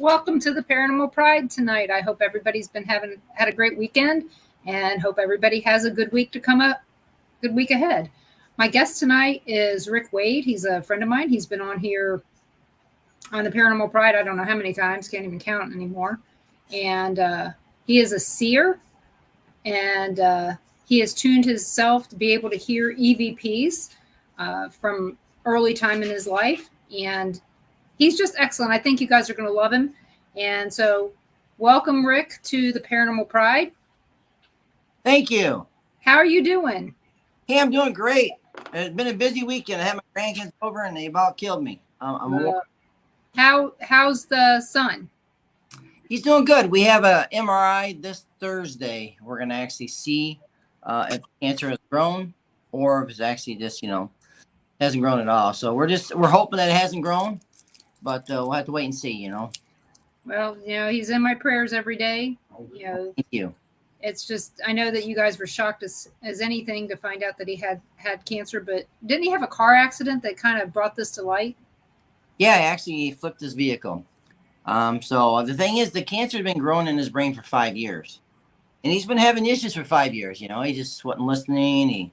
Welcome to the Paranormal Pride tonight. I hope everybody's been had a great weekend, and hope everybody has a good week to come up, good week ahead. My guest tonight is Rick Waid. He's a friend of mine. He's been on here on the Paranormal Pride. I don't know how many times, can't even count anymore. And he is a seer, and he has tuned himself to be able to hear EVPs from early time in his life, and he's just excellent. I think you guys are going to love him. And so, welcome, Rick, to the Paranormal Pride. Thank you. How are you doing? Hey, I'm doing great. It's been a busy weekend. I had my grandkids over and they about killed me. How's the son? He's doing good. We have a MRI this Thursday. We're going to actually see if cancer has grown or if it's actually just, hasn't grown at all. So we're hoping that it hasn't grown, but we'll have to wait and see, Well, he's in my prayers every day. Thank you. It's just, I know that you guys were shocked as anything to find out that he had cancer, but didn't he have a car accident that kind of brought this to light? Yeah, actually, he flipped his vehicle. So the thing is, the cancer had been growing in his brain for 5 years, and he's been having issues for 5 years. He just wasn't listening. He,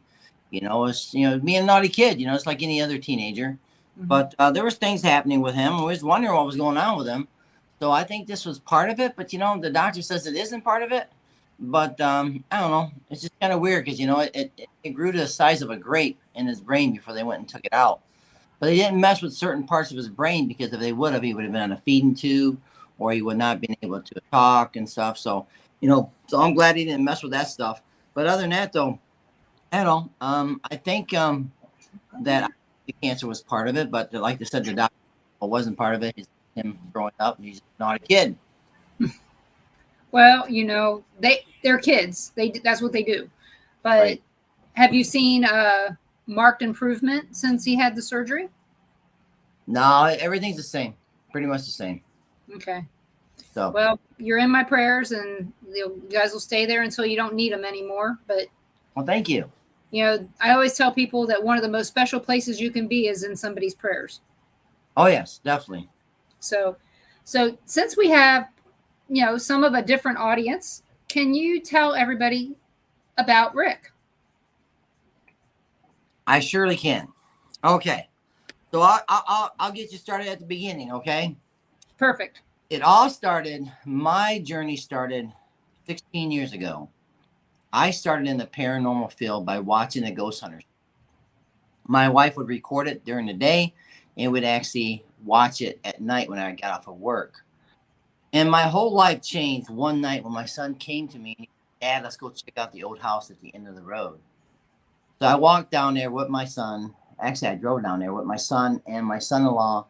was being a naughty kid. It's like any other teenager. Mm-hmm. But there was things happening with him. I was wondering what was going on with him. So I think this was part of it. But the doctor says it isn't part of it. But I don't know. It's just kind of weird because it grew to the size of a grape in his brain before they went and took it out. But they didn't mess with certain parts of his brain because if they would have, he would have been on a feeding tube or he would not have been able to talk and stuff. So, so I'm glad he didn't mess with that stuff. But other than that, though, I don't know. I think that the cancer was part of it. But like I said, the doctor wasn't part of it. It's him growing up. He's not a kid. Well, they're kids. That's what they do. But right. Have you seen marked improvement since he had the surgery? No, everything's the same. Pretty much the same. Okay. So, well, you're in my prayers, and you guys will stay there until you don't need them anymore. But well, thank you. I always tell people that one of the most special places you can be is in somebody's prayers. Oh yes, definitely. So since we have, some of a different audience, can you tell everybody about Rick? I surely can. Okay. So I'll get you started at the beginning, okay? Perfect. My journey started 16 years ago. I started in the paranormal field by watching the ghost hunters. My wife would record it during the day and would actually watch it at night when I got off of work. And my whole life changed one night when my son came to me and he said, "Dad, let's go check out the old house at the end of the road." So I walked down there with my son. Actually, I drove down there with my son and my son-in-law,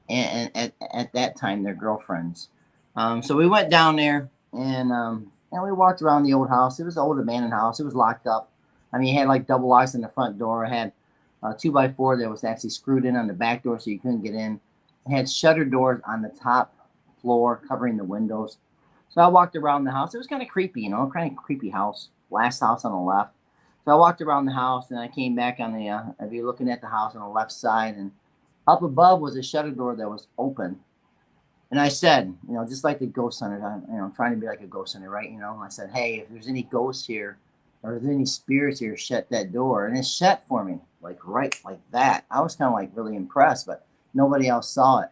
and at that time, their girlfriends. So we went down there, and we walked around the old house. It was an old abandoned house. It was locked up. I mean, it had like double locks in the front door. It had a 2x4 that was actually screwed in on the back door so you couldn't get in. It had shutter doors on the top floor covering the windows. So I walked around the house. It was kind of creepy, kind of creepy house. Last house on the left. So I walked around the house and I came back on the, if you're looking at the house on the left side, and up above was a shutter door that was open. And I said, just like the ghost hunters, I'm trying to be like a ghost hunter, right? I said, hey, if there's any ghosts here or if there's any spirits here, shut that door. And it shut for me, right like that. I was kind of like really impressed, but nobody else saw it.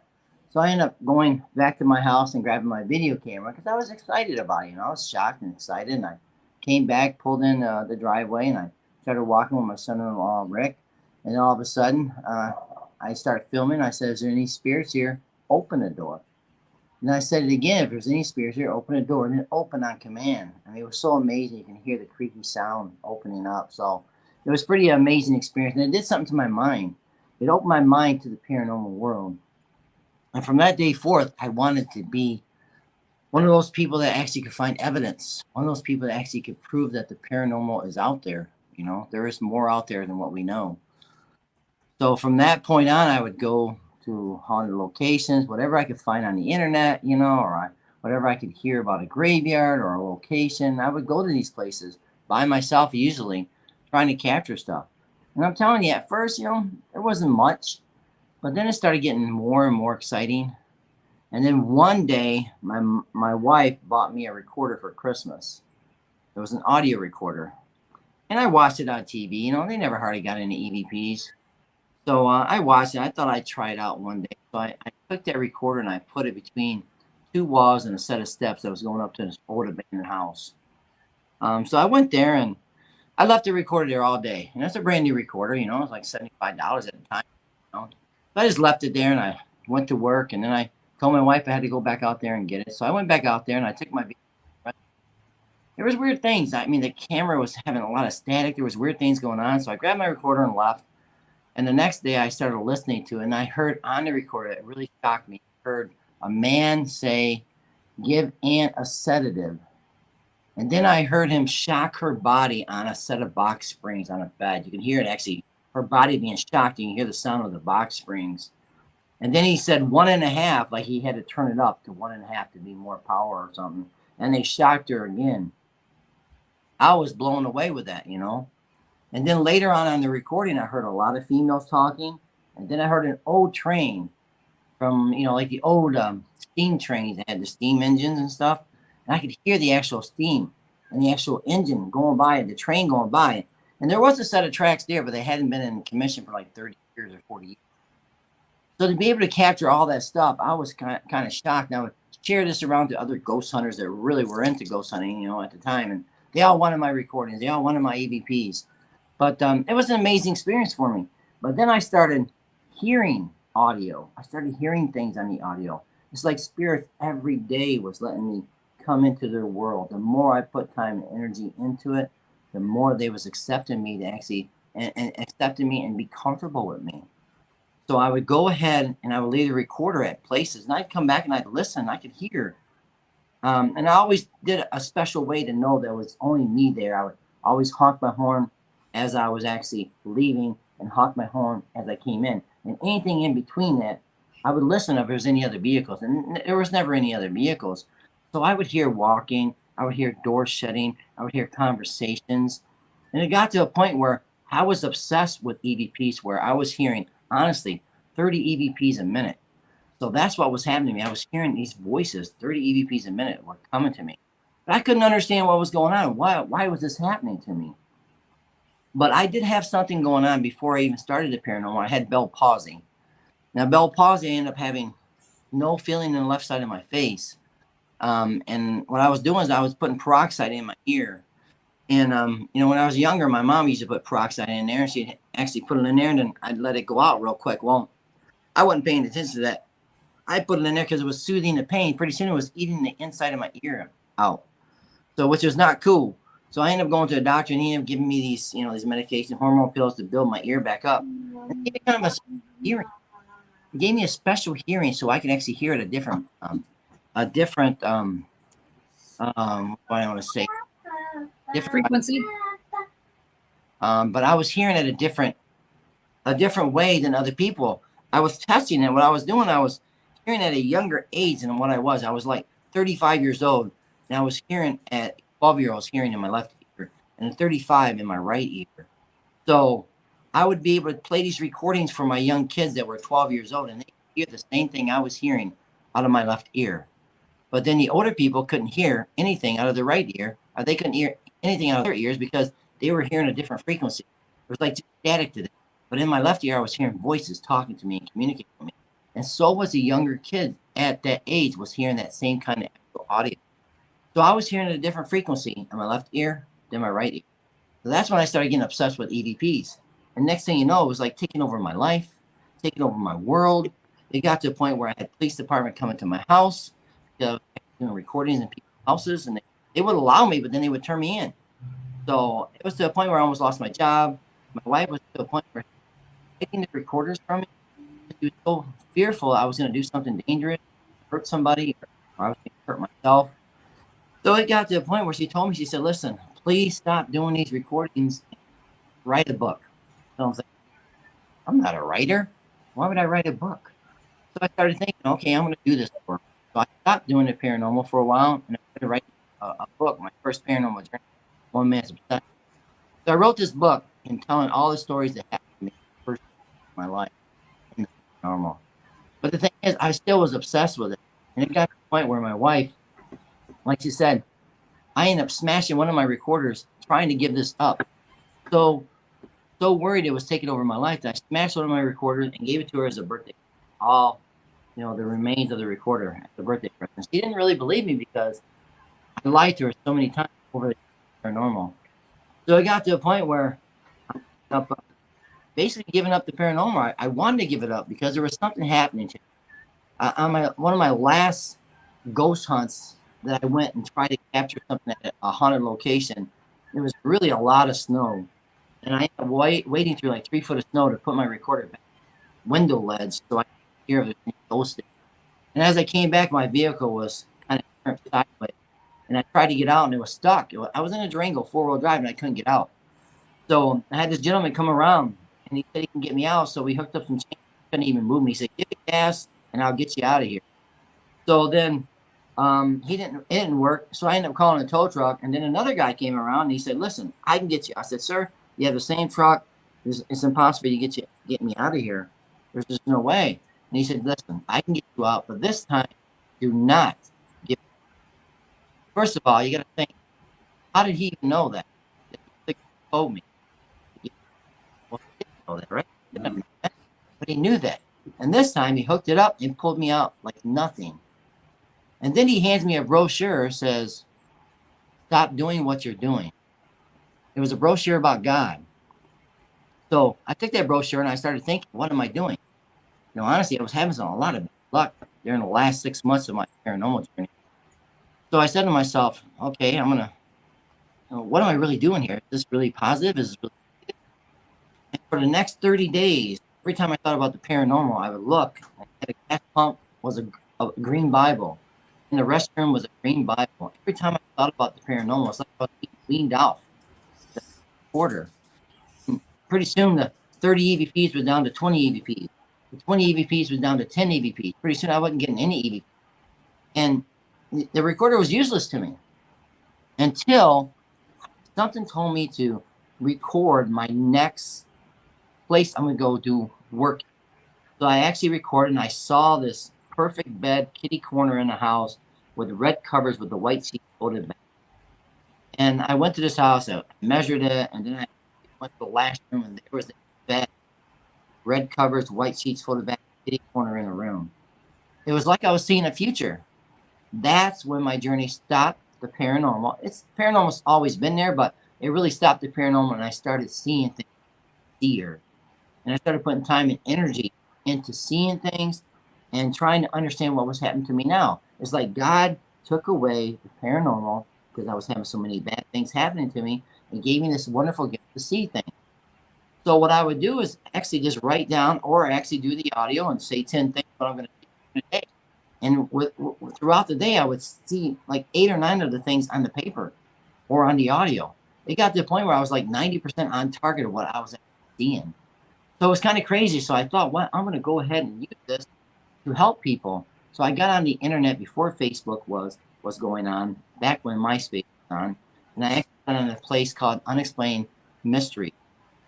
So I ended up going back to my house and grabbing my video camera because I was excited about it. I was shocked and excited. And I came back, pulled in the driveway, and I started walking with my son-in-law, Rick. And all of a sudden, I started filming. I said, is there any spirits here? Open the door. And I said it again, if there's any spirits here, open the door. And it opened on command. I mean, it was so amazing. You can hear the creaky sound opening up. So it was a pretty amazing experience. And it did something to my mind. It opened my mind to the paranormal world. And from that day forth, I wanted to be one of those people that actually could find evidence, one of those people that actually could prove that the paranormal is out there. There is more out there than what we know. So from that point on, I would go to haunted locations, whatever I could find on the internet, or whatever I could hear about a graveyard or a location. I would go to these places by myself, usually trying to capture stuff. And I'm telling you, at first, there wasn't much, but then it started getting more and more exciting. And then one day, my wife bought me a recorder for Christmas. It was an audio recorder. And I watched it on TV. You know, they never hardly got any EVPs. So I watched it. I thought I'd try it out one day. So I took that recorder and I put it between two walls and a set of steps that was going up to this old abandoned house. So I went there and I left the recorder there all day. And that's a brand new recorder, you know, it was like $75 at the time. You know? So I just left it there and I went to work. And then I told my wife I had to go back out there and get it. So I went back out there and I took my video. There was weird things. I mean, the camera was having a lot of static. There was weird things going on. So I grabbed my recorder and left. And the next day I started listening to it. And I heard on the recorder, it really shocked me. I heard a man say, "Give Aunt a sedative." And then I heard him shock her body on a set of box springs on a bed. You can hear it actually, her body being shocked. You can hear the sound of the box springs. And then he said 1.5, like he had to turn it up to 1.5 to be more power or something. And they shocked her again. I was blown away with that, you know. And then later on the recording, I heard a lot of females talking. And then I heard an old train from, you know, like the old steam trains that had the steam engines and stuff. And I could hear the actual steam and the actual engine going by, the train going by. And there was a set of tracks there, but they hadn't been in commission for like 30 years or 40 years. So to be able to capture all that stuff, I was kind of shocked. And I would share this around to other ghost hunters that really were into ghost hunting, you know, at the time. And they all wanted my recordings. They all wanted my EVPs. But it was an amazing experience for me. But then I started hearing audio. I started hearing things on the audio. It's like spirits every day was letting me come into their world. The more I put time and energy into it, the more they was accepting me to actually and accepting me and be comfortable with me. So I would go ahead and I would leave the recorder at places, and I'd come back and I'd listen. I could hear, and I always did a special way to know there was only me there. I would always honk my horn as I was actually leaving, and honk my horn as I came in. And anything in between that, I would listen if there's any other vehicles, and there was never any other vehicles. So I would hear walking, I would hear doors shutting, I would hear conversations, and it got to a point where I was obsessed with EVPs, where I was hearing, honestly, 30 EVPs a minute. So that's what was happening to me. I was hearing these voices, 30 EVPs a minute were coming to me. But I couldn't understand what was going on. Why was this happening to me? But I did have something going on before I even started the paranormal. I had Bell palsy. Now, Bell palsy, I ended up having no feeling in the left side of my face. And what I was doing is I was putting peroxide in my ear. And, you know, when I was younger, my mom used to put peroxide in there, and she'd actually put it in there, and then I'd let it go out real quick. Well, I wasn't paying attention to that. I put it in there because it was soothing the pain. Pretty soon it was eating the inside of my ear out. So, which was not cool. So I ended up going to a doctor, and he ended up giving me these, you know, these medication, hormone pills to build my ear back up. And he gave me kind of a hearing. He gave me a special hearing so I could actually hear it what do I want to say? Different frequency. But I was hearing it a different way than other people. I was testing it. What I was doing, I was hearing at a younger age than what I was. I was like 35 years old, and I was hearing at 12-year-olds hearing in my left ear, and at 35 in my right ear. So I would be able to play these recordings for my young kids that were 12 years old, and they could hear the same thing I was hearing out of my left ear. But then the older people couldn't hear anything out of the right ear, or they couldn't hear anything out of their ears because they were hearing a different frequency. It was like static to them. But in my left ear, I was hearing voices talking to me and communicating with me. And so was a younger kid at that age was hearing that same kind of audio. So I was hearing a different frequency in my left ear than my right ear. So that's when I started getting obsessed with EVPs. And next thing you know, it was like taking over my life, taking over my world. It got to a point where I had police department coming to my house, doing recordings in people's houses, and they would allow me, but then they would turn me in. So it was to a point where I almost lost my job. My wife was to a point where taking the recorders from me. She was so fearful I was going to do something dangerous, hurt somebody, or I was going to hurt myself. So it got to a point where she told me, she said, "Listen, please stop doing these recordings. Write a book." So I was like, I'm not a writer. Why would I write a book? So I started thinking, okay, I'm going to do this work. So I stopped doing the paranormal for a while, and I started writing a book, my first paranormal journey, One Man's Obsession. So I wrote this book and telling all the stories that happened to me first in my life in the paranormal. But the thing is, I still was obsessed with it. And it got to the point where my wife, like she said, I ended up smashing one of my recorders trying to give this up. So worried it was taking over my life that I smashed one of my recorders and gave it to her as a birthday. All, the remains of the recorder as a birthday present. She didn't really believe me because I lied to her so many times over the paranormal. So it got to a point where I ended up basically giving up the paranormal. I wanted to give it up because there was something happening to me. On one of my last ghost hunts that I went and tried to capture something at a haunted location, there was really a lot of snow. And I ended up wading through like 3 foot of snow to put my recorder back window ledge so I could hear if there's any ghosting. And as I came back, my vehicle was kind of turned sideways. And I tried to get out and it was stuck. I was in a Durango 4-wheel drive and I couldn't get out. So I had this gentleman come around and he said he can get me out. So we hooked up some chains. He couldn't even move me. He said, "Give me gas and I'll get you out of here." So then it didn't work. So I ended up calling a tow truck. And then another guy came around and he said, "Listen, I can get you." I said, "Sir, you have the same truck. It's impossible to get me out of here. There's just no way." And he said, "Listen, I can get you out, but this time, do not give." First of all, you got to think, how did he even know that? He told me. Well, he didn't know that, right? He didn't know that, but he knew that. And this time, he hooked it up and pulled me out like nothing. And then he hands me a brochure, says, "Stop doing what you're doing." It was a brochure about God. So I took that brochure and I started thinking, what am I doing? Honestly, I was having a lot of luck during the last 6 months of my paranormal journey. So I said to myself, okay, what am I really doing here? Is this really positive? Is this really negative? And for the next 30 days, every time I thought about the paranormal, I would look. I had a gas pump was a green Bible. In the restroom was a green Bible. Every time I thought about the paranormal, it's like I was being weaned off the order. Pretty soon the 30 EVPs was down to 20 EVPs. The 20 EVPs was down to 10 EVPs. Pretty soon I wasn't getting any EVPs. And the recorder was useless to me until something told me to record my next place I'm going to go do work. So I actually recorded and I saw this perfect bed, kitty corner in the house with red covers with the white sheet folded back. And I went to this house, I measured it, and then I went to the last room and there was a bed, red covers, white sheets folded back, kitty corner in the room. It was like I was seeing a future. That's when my journey stopped the paranormal. Paranormal's always been there, but it really stopped the paranormal and I started seeing things Seer. And I started putting time and energy into seeing things and trying to understand what was happening to me now. It's like God took away the paranormal because I was having so many bad things happening to me and gave me this wonderful gift to see things. So what I would do is actually just write down or actually do the audio and say 10 things that I'm going to do today. And throughout the day, I would see like 8 or 9 of the things on the paper or on the audio. It got to the point where I was like 90% on target of what I was seeing. So it was kind of crazy. So I thought, well, I'm going to go ahead and use this to help people. So I got on the internet before Facebook was going on, back when MySpace was on. And I actually got on a place called Unexplained Mystery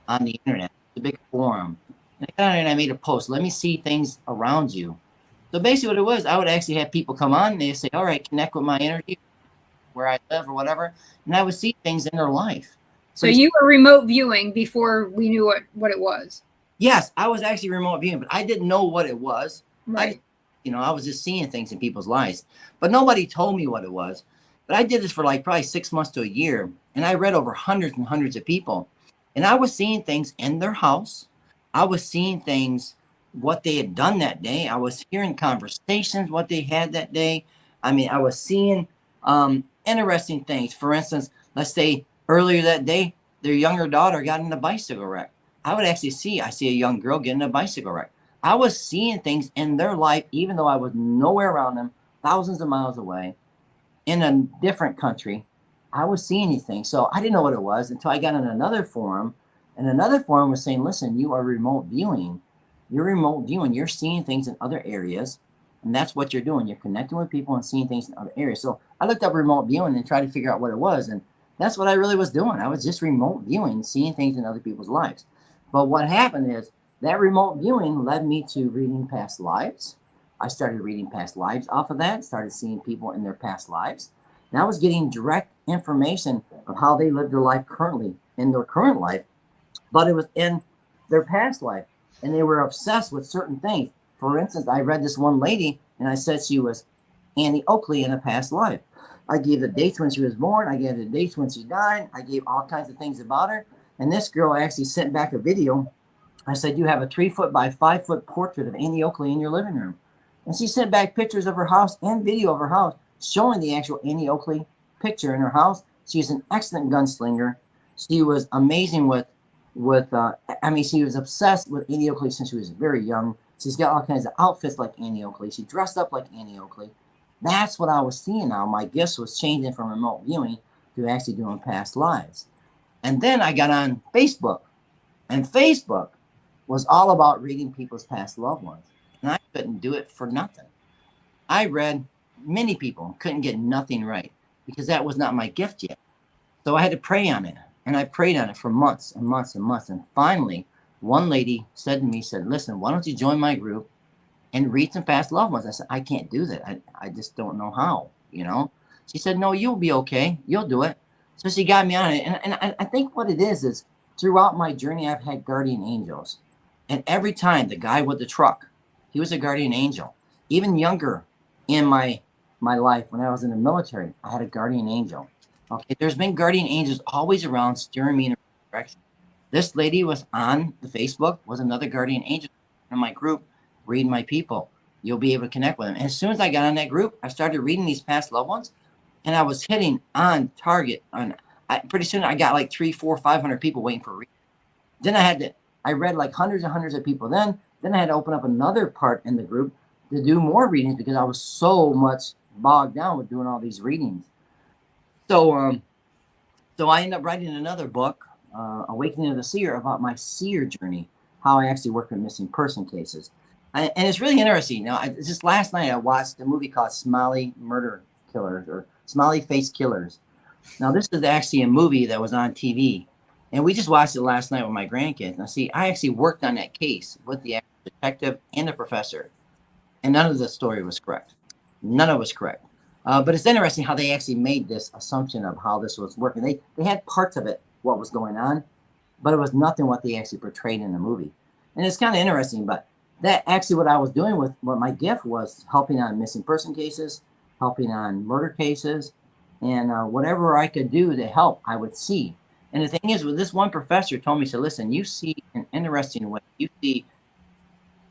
on the internet. It's a big forum. And I got on and I made a post. Let me see things around you. So basically what it was, I would actually have people come on and they say, all right, connect with my energy where I live or whatever. And I would see things in their life. So you were remote viewing before we knew what it was. Yes, I was actually remote viewing, but I didn't know what it was. Right. I was just seeing things in people's lives, but nobody told me what it was. But I did this for like probably 6 months to a year. And I read over hundreds and hundreds of people. And I was seeing things in their house. I was seeing things, what they had done that day. I was hearing conversations, what they had that day. I mean, I was seeing interesting things. For instance, let's say earlier that day, their younger daughter got in a bicycle wreck. I would actually I see a young girl getting a bicycle wreck. I was seeing things in their life, even though I was nowhere around them, thousands of miles away, in a different country. I was seeing these things. So I didn't know what it was until I got on another forum. And another forum was saying, listen, you are remote viewing. You're remote viewing. You're seeing things in other areas. And that's what you're doing. You're connecting with people and seeing things in other areas. So I looked up remote viewing and tried to figure out what it was. And that's what I really was doing. I was just remote viewing, seeing things in other people's lives. But what happened is that remote viewing led me to reading past lives. I started reading past lives off of that, started seeing people in their past lives. And I was getting direct information of how they live their life currently in their current life, but it was in their past life. And they were obsessed with certain things. For instance, I read this one lady and I said she was Annie Oakley in a past life. I gave the dates when she was born. I gave the dates when she died. I gave all kinds of things about her. And this girl actually sent back a video. I said, you have a 3-foot by 5-foot portrait of Annie Oakley in your living room. And she sent back pictures of her house and video of her house showing the actual Annie Oakley picture in her house. She's an excellent gunslinger. She was amazing she was obsessed with Annie Oakley since she was very young. She's got all kinds of outfits like Annie Oakley. She dressed up like Annie Oakley. That's what I was seeing now. My gifts was changing from remote viewing to actually doing past lives. And then I got on Facebook. And Facebook was all about reading people's past loved ones. And I couldn't do it for nothing. I read many people, couldn't get nothing right because that was not my gift yet. So I had to pray on it. And I prayed on it for months and months and months. And finally, one lady said to me, listen, why don't you join my group and read some past loved ones? I said, I can't do that. I just don't know how, you know. She said, no, you'll be okay. You'll do it. So she got me on it. And I think what it is throughout my journey, I've had guardian angels. And every time the guy with the truck, he was a guardian angel. Even younger in my life, when I was in the military, I had a guardian angel. Okay, there's been guardian angels always around steering me in a direction. This lady was on the Facebook, was another guardian angel in my group, read my people. You'll be able to connect with them. And as soon as I got on that group, I started reading these past loved ones, and I was hitting on target. Pretty soon I got like 300, 400, 500 people waiting for reading. Then I read like hundreds and hundreds of people. Then I had to open up another part in the group to do more readings because I was so much bogged down with doing all these readings. So I ended up writing another book, Awakening of the Seer, about my Seer journey, how I actually work with missing person cases. And it's really interesting. Now, just last night I watched a movie called Smiley Murder Killers or Smiley Face Killers. Now, this is actually a movie that was on TV. And we just watched it last night with my grandkids. Now, see, I actually worked on that case with the detective and the professor. And none of the story was correct. None of it was correct. But it's interesting how they actually made this assumption of how this was working. They had parts of it, what was going on, but it was nothing what they actually portrayed in the movie. And it's kind of interesting, but that actually what I was doing with what my gift was helping on missing person cases, helping on murder cases, and whatever I could do to help, I would see. And the thing is, with this one professor told me, he said, listen, you see an interesting way. You see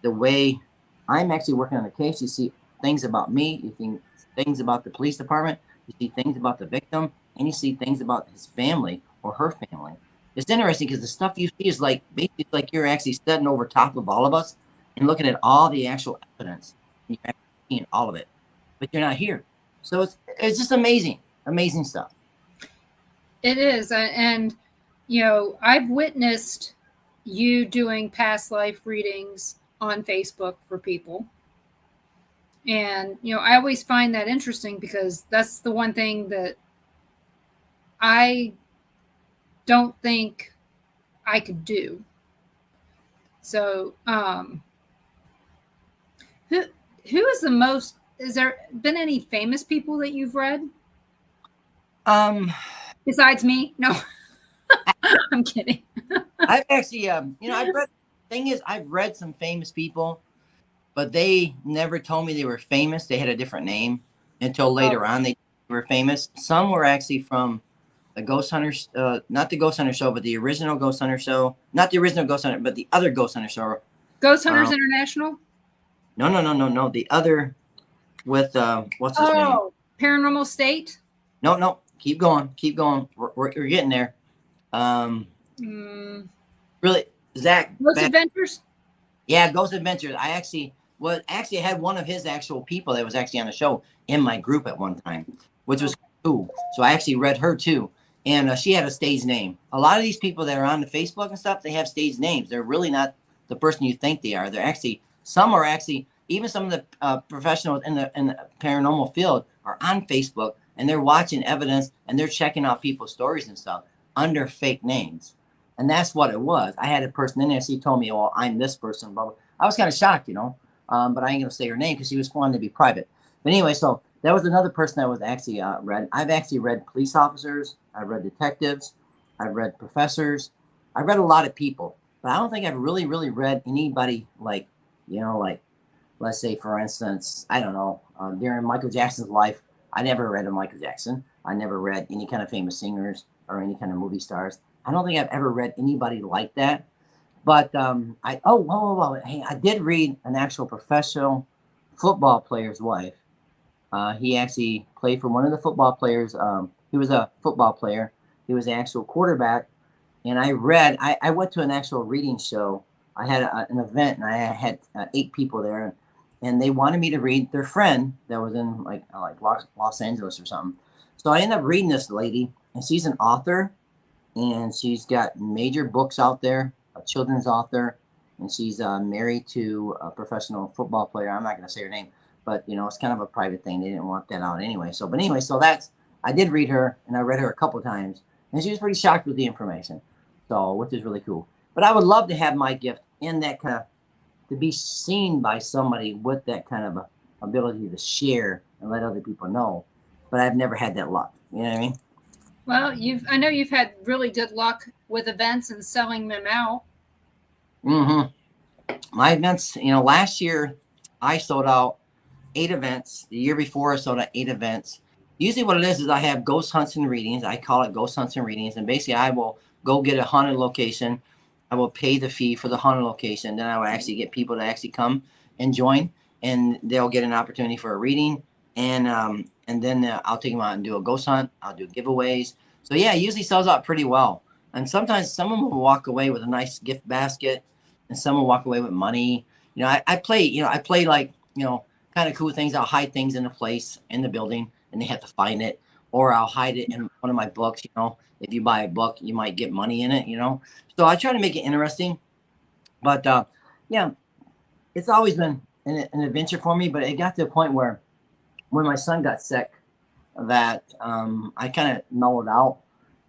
the way I'm actually working on the case. You see things about me. You see things about the police department. You see things about the victim, and you see things about his family or her family. It's interesting because the stuff you see is like basically like you're actually sitting over top of all of us and looking at all the actual evidence. And you're actually seeing all of it, but you're not here. So it's just amazing stuff. It is. And, I've witnessed you doing past life readings on Facebook for people. And, I always find that interesting because that's the one thing that I don't think I could do. So, who is the most, has there been any famous people that you've read? Besides me? No, I'm kidding. I've actually, I've read some famous people, but they never told me they were famous. They had a different name until later on they were famous. Some were actually from the Ghost Hunters, not the Ghost Hunter show, but the original Ghost Hunter show. Not the original Ghost Hunter, but the other Ghost Hunter show. Ghost Hunters International? No. The other with, what's his name? Paranormal State? No. Keep going. We're getting there. Really, Zach. Ghost Adventures? Yeah, Ghost Adventures. I actually had one of his actual people that was actually on the show in my group at one time, which was cool. So I actually read her too. And she had a stage name. A lot of these people that are on the Facebook and stuff, they have stage names. They're really not the person you think they are. They're actually, some are actually, even some of the professionals in the paranormal field are on Facebook, and they're watching evidence and they're checking out people's stories and stuff under fake names. And that's what it was. I had a person in there, she told me, oh, I'm this person. Blah, blah. I was kind of shocked, but I ain't gonna say her name because she was wanting to be private. But anyway, so that was another person that was actually read. I've actually read police officers. I've read detectives. I've read professors. I've read a lot of people, but I don't think I've really, really read anybody like, like, let's say, for instance, I don't know, during Michael Jackson's life, I never read of Michael Jackson. I never read any kind of famous singers or any kind of movie stars. I don't think I've ever read anybody like that. But whoa. Hey, I did read an actual professional football player's wife. He actually played for one of the football players. He was a football player. He was an actual quarterback. And I went to an actual reading show. I had an event and I had 8 people there. And they wanted me to read their friend that was in like Los Angeles or something. So I ended up reading this lady, and she's an author, and she's got major books out there, a children's author, and she's married to a professional football player. I'm not going to say her name, but it's kind of a private thing. They didn't want that out anyway. So I did read her, and I read her a couple of times, and she was pretty shocked with the information. So, which is really cool. But I would love to have my gift in that kind of, to be seen by somebody with that kind of ability to share and let other people know. But I've never had that luck. You know what I mean? Well, I know you've had really good luck with events and selling them out. Mm-hmm. My events, last year I sold out 8 events. The year before I sold out 8 events. Usually what it is I have ghost hunts and readings. I call it ghost hunts and readings. And basically I will go get a haunted location. I will pay the fee for the haunted location. Then I will actually get people to actually come and join, and they'll get an opportunity for a reading. And then I'll take them out and do a ghost hunt. I'll do giveaways. So yeah, it usually sells out pretty well. And sometimes someone will walk away with a nice gift basket, and some will walk away with money. I play like, kind of cool things. I'll hide things in a place in the building, and they have to find it, or I'll hide it in one of my books. If you buy a book, you might get money in it. So I try to make it interesting. But yeah, it's always been an adventure for me. But it got to a point where, when my son got sick, that I kind of mellowed out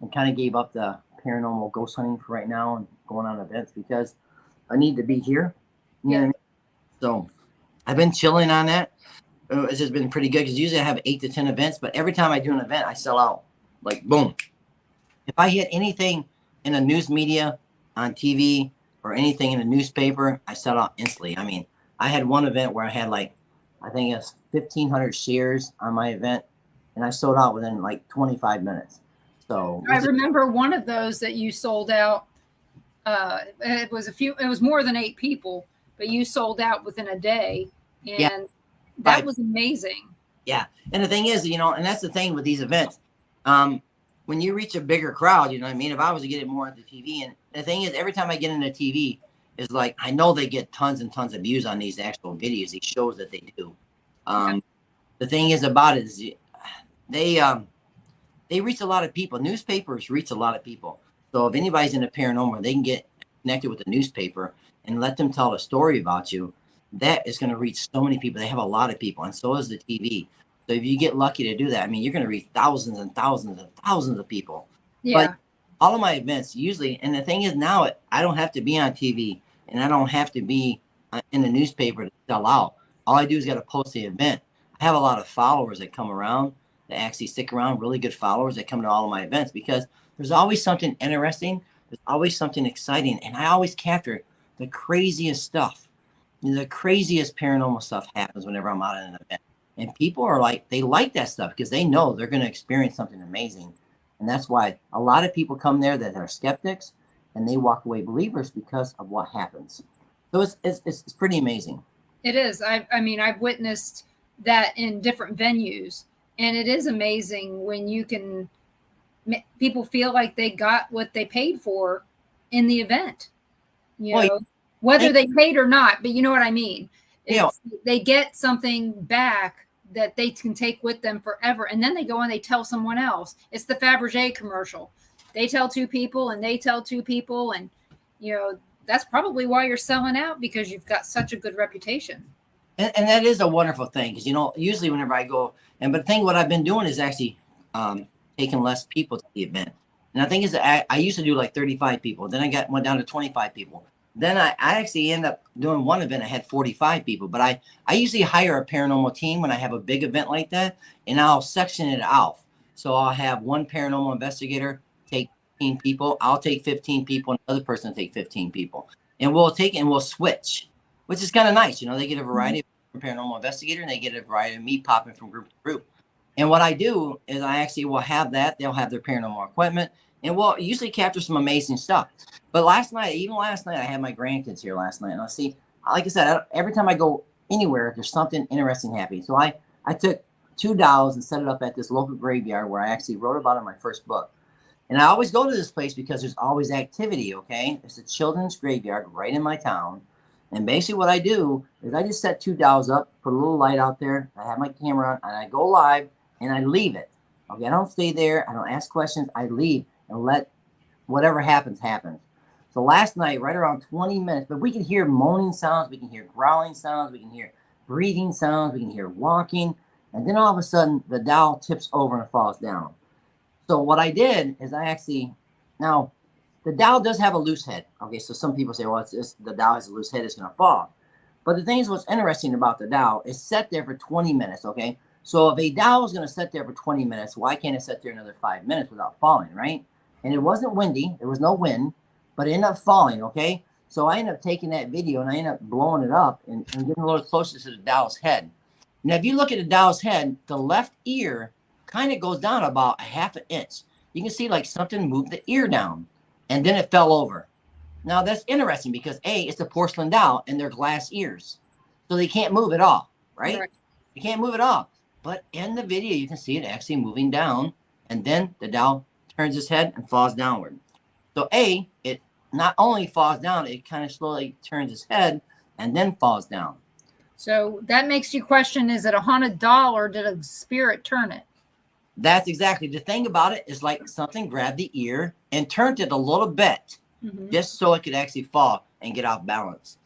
and kind of gave up the paranormal ghost hunting for right now and going on events, because I need to be here. You know what I mean? So I've been chilling on that. It's just been pretty good, because usually I have 8 to 10 events, but every time I do an event, I sell out. Like, boom. If I hit anything in the news media, on TV, or anything in the newspaper, I sell out instantly. I mean, I had one event where I had I think it's 1,500 shares on my event, and I sold out within 25 minutes. So I remember one of those that you sold out. It was more than 8 people, but you sold out within a day, and that was amazing. Yeah, and the thing is, and that's the thing with these events. When you reach a bigger crowd, you know what I mean? If I was to get it more into TV, and the thing is, every time I get into TV, is I know they get tons and tons of views on these actual videos, these shows that they do. The thing is about it is they reach a lot of people. Newspapers reach a lot of people. So if anybody's in the paranormal, they can get connected with the newspaper and let them tell a story about you. That is going to reach so many people. They have a lot of people, and so is the TV. So if you get lucky to do that, I mean, you're going to reach thousands and thousands and thousands of people. Yeah. But all of my events usually, and the thing is now, I don't have to be on TV, and I don't have to be in the newspaper to sell out. All I do is got to post the event. I have a lot of followers that come around, that actually stick around, really good followers that come to all of my events, because there's always something interesting. There's always something exciting. And I always capture the craziest stuff. The craziest paranormal stuff happens whenever I'm out at an event. And people are they like that stuff, because they know they're going to experience something amazing. And that's why a lot of people come there that are skeptics, and they walk away believers because of what happens. So it's pretty amazing. It is. I mean, I've witnessed that in different venues, and it is amazing when you can, people feel like they got what they paid for in the event, whether they paid or not, but you know what I mean? They get something back that they can take with them forever. And then they go and they tell someone else. It's the Fabergé commercial. They tell 2 people and they tell 2 people. And, that's probably why you're selling out, because you've got such a good reputation. And that is a wonderful thing, because, usually whenever I go, but the thing, what I've been doing is actually taking less people to the event. And I think I used to do 35 people. Then I went down to 25 people. Then I actually end up doing one event. I had 45 people, but I usually hire a paranormal team when I have a big event like that, and I'll section it out. So I'll have one paranormal investigator take 15 people. I'll take 15 people, and another person will take 15 people. And we'll switch, which is kind of nice. You know, they get a variety of paranormal investigator, and they get a variety of me popping from group to group. And what I do is I actually will have that. They'll have their paranormal equipment, and we'll usually capture some amazing stuff. But last night, I had my grandkids here last night. And I see, like I said, every time I go anywhere, there's something interesting happening. So I took 2 dolls and set it up at this local graveyard where I actually wrote about it in my first book. And I always go to this place because there's always activity, okay? It's a children's graveyard right in my town. And basically what I do is I just set 2 dolls up, put a little light out there. I have my camera on, and I go live, and I leave it. Okay, I don't stay there. I don't ask questions. I leave and let whatever happens, happen. So last night, right around 20 minutes, but we can hear moaning sounds, we can hear growling sounds, we can hear breathing sounds, we can hear walking. And then all of a sudden, the doll tips over and falls down. So what I did is now, the doll does have a loose head. Okay, so some people say, well, the doll has a loose head, it's going to fall. But the thing is, what's interesting about the doll is set there for 20 minutes, okay? So if a doll is going to sit there for 20 minutes, why can't it sit there another 5 minutes without falling, right? And it wasn't windy. There was no wind, but it ended up falling, okay? So I ended up taking that video, and I ended up blowing it up and getting a little closer to the doll's head. Now, if you look at the doll's head, the left ear kind of goes down about a half an inch. You can see like something moved the ear down, and then it fell over. Now, that's interesting because, A, it's a porcelain doll, and they're glass ears. So they can't move at all, right? You can't move at all. But in the video, you can see it actually moving down, and then the doll turns its head and falls downward. So A, it not only falls down, it kind of slowly turns its head and then falls down. So that makes you question, is it a haunted doll or did a spirit turn it? That's exactly. The thing about it is like something grabbed the ear and turned it a little bit just so it could actually fall and get off balance.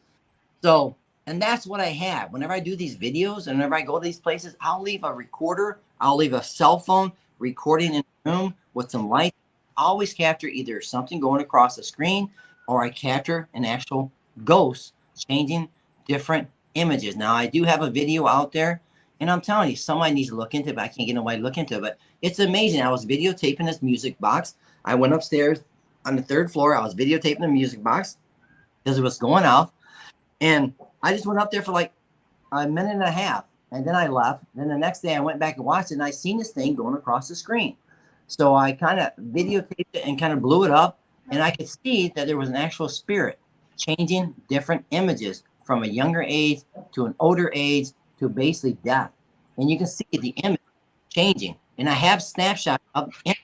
So, and that's what I have. Whenever I do these videos and whenever I go to these places, I'll leave a recorder. I'll leave a cell phone recording in the room with some light. I always capture either something going across the screen or I capture an actual ghost changing different images. Now, I do have a video out there, and I'm telling you, somebody needs to look into it, but I can't get nobody to look into it. But it's amazing. I was videotaping this music box. I went upstairs on the 3rd floor. I was videotaping the music box because it was going off. And I just went up there for like a minute and a half, and then I left. Then the next day I went back and watched it, and I seen this thing going across the screen. So I kind of videotaped it and kind of blew it up, and I could see that there was an actual spirit changing different images from a younger age to an older age to basically death. And you can see the image changing. And I have snapshots of it,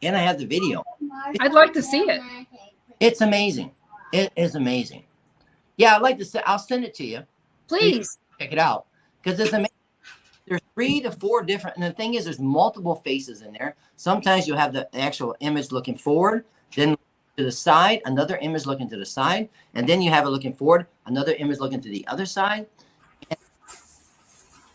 and I have the video. I'd like to see it. It's amazing. It is amazing. Yeah, I'd like to say, I'll send it to you. Please. Check it out. Because it's amazing. There's 3 to 4 different, and the thing is, there's multiple faces in there. Sometimes you'll have the actual image looking forward, then to the side, another image looking to the side, and then you have it looking forward, another image looking to the other side. And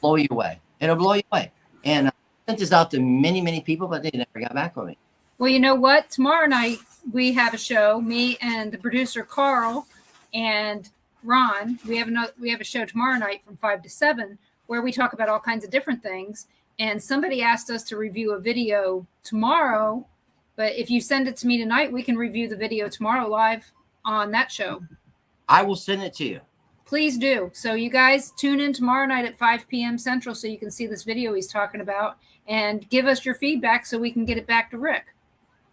blow you away. It'll blow you away. And I sent this out to many, many people, but they never got back with me. Well, you know what? Tomorrow night we have a show. Me and the producer Carl and Ron. We have a show tomorrow night from 5 to 7 where we talk about all kinds of different things. And somebody asked us to review a video tomorrow. But if you send it to me tonight, we can review the video tomorrow live on that show. I will send it to you. Please do. So you guys tune in tomorrow night at 5 p.m. Central so you can see this video he's talking about and give us your feedback so we can get it back to Rick.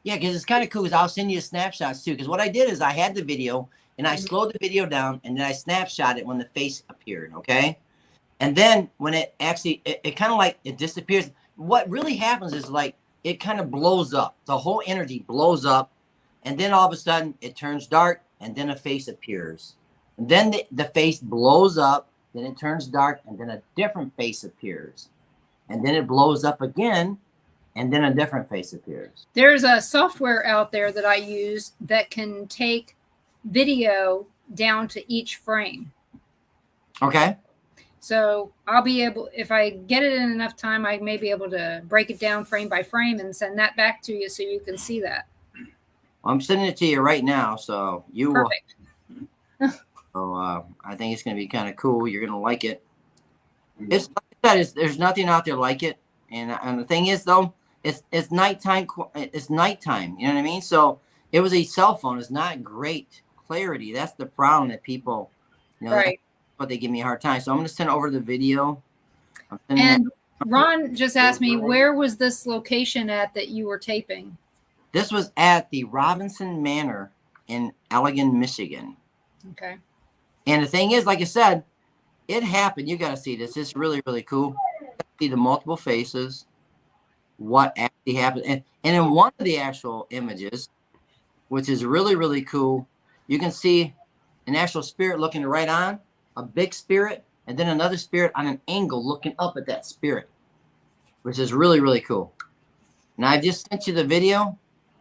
Yeah, because it's kind of cool because I'll send you snapshots too. Because what I did is I had the video and I slowed the video down and then I snapshot it when the face appeared, okay? And then when it actually, it kind of like, it disappears. What really happens is like, it kind of blows up. The whole energy blows up. And then all of a sudden it turns dark and then a face appears. And then the face blows up, then it turns dark and then a different face appears. And then it blows up again and then a different face appears. There's a software out there that I use that can take video down to each frame. Okay. So I'll be able, if I get it in enough time, I may be able to break it down frame by frame and send that back to you so you can see that. I'm sending it to you right now. So you Perfect. will. So I think it's going to be kind of cool. You're going to like it. It's like I said, there's nothing out there like it. And the thing is, though, it's nighttime. It's nighttime. You know what I mean? So it was a cell phone. It's not great clarity. That's the problem that people, that's Right. what they give me a hard time. So I'm going to send over the video. I'm sending And Ron just asked me, where was this location at that you were taping? This was at the Robinson Manor in Allegan, Michigan. Okay. And the thing is, like I said, it happened. You got to see this. It's really, really cool. See the multiple faces, what actually happened. And in one of the actual images, which is really, really cool, you can see an actual spirit looking right on, a big spirit, and then another spirit on an angle looking up at that spirit, which is really, really cool. Now, I just sent you the video.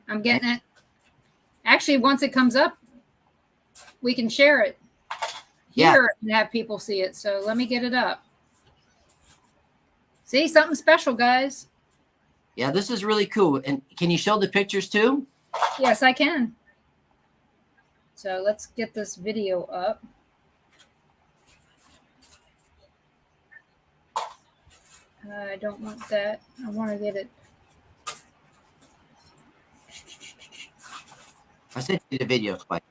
I'm getting it. Actually, once it comes up, we can share it here and have people see it. So let me get it up. See, something special, guys. Yeah, this is really cool. And can you show the pictures too? Yes, I can. So let's get this video up. I don't want that. I want to get it. I sent you the video twice.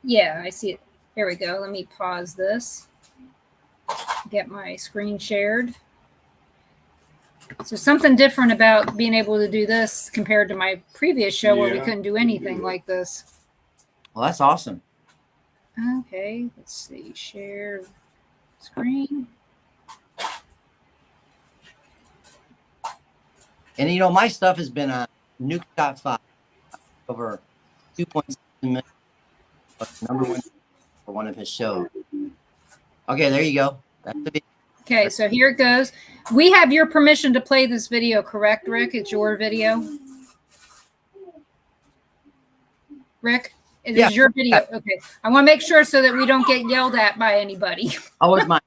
Yeah, I see it. Here we go. Let me pause this. Get my screen shared. So something different about being able to do this compared to my previous show where we couldn't do anything like this. Well, that's awesome. Okay, let's see. Share screen. And my stuff has been on Nuke Top 5 over 2.7 million. Number one for one of his shows. Okay, there you go. That's the video. Okay, so here it goes. We have your permission to play this video, correct, Rick? It's your video. Rick, it is your video. Okay, I want to make sure so that we don't get yelled at by anybody. Oh, it's mine.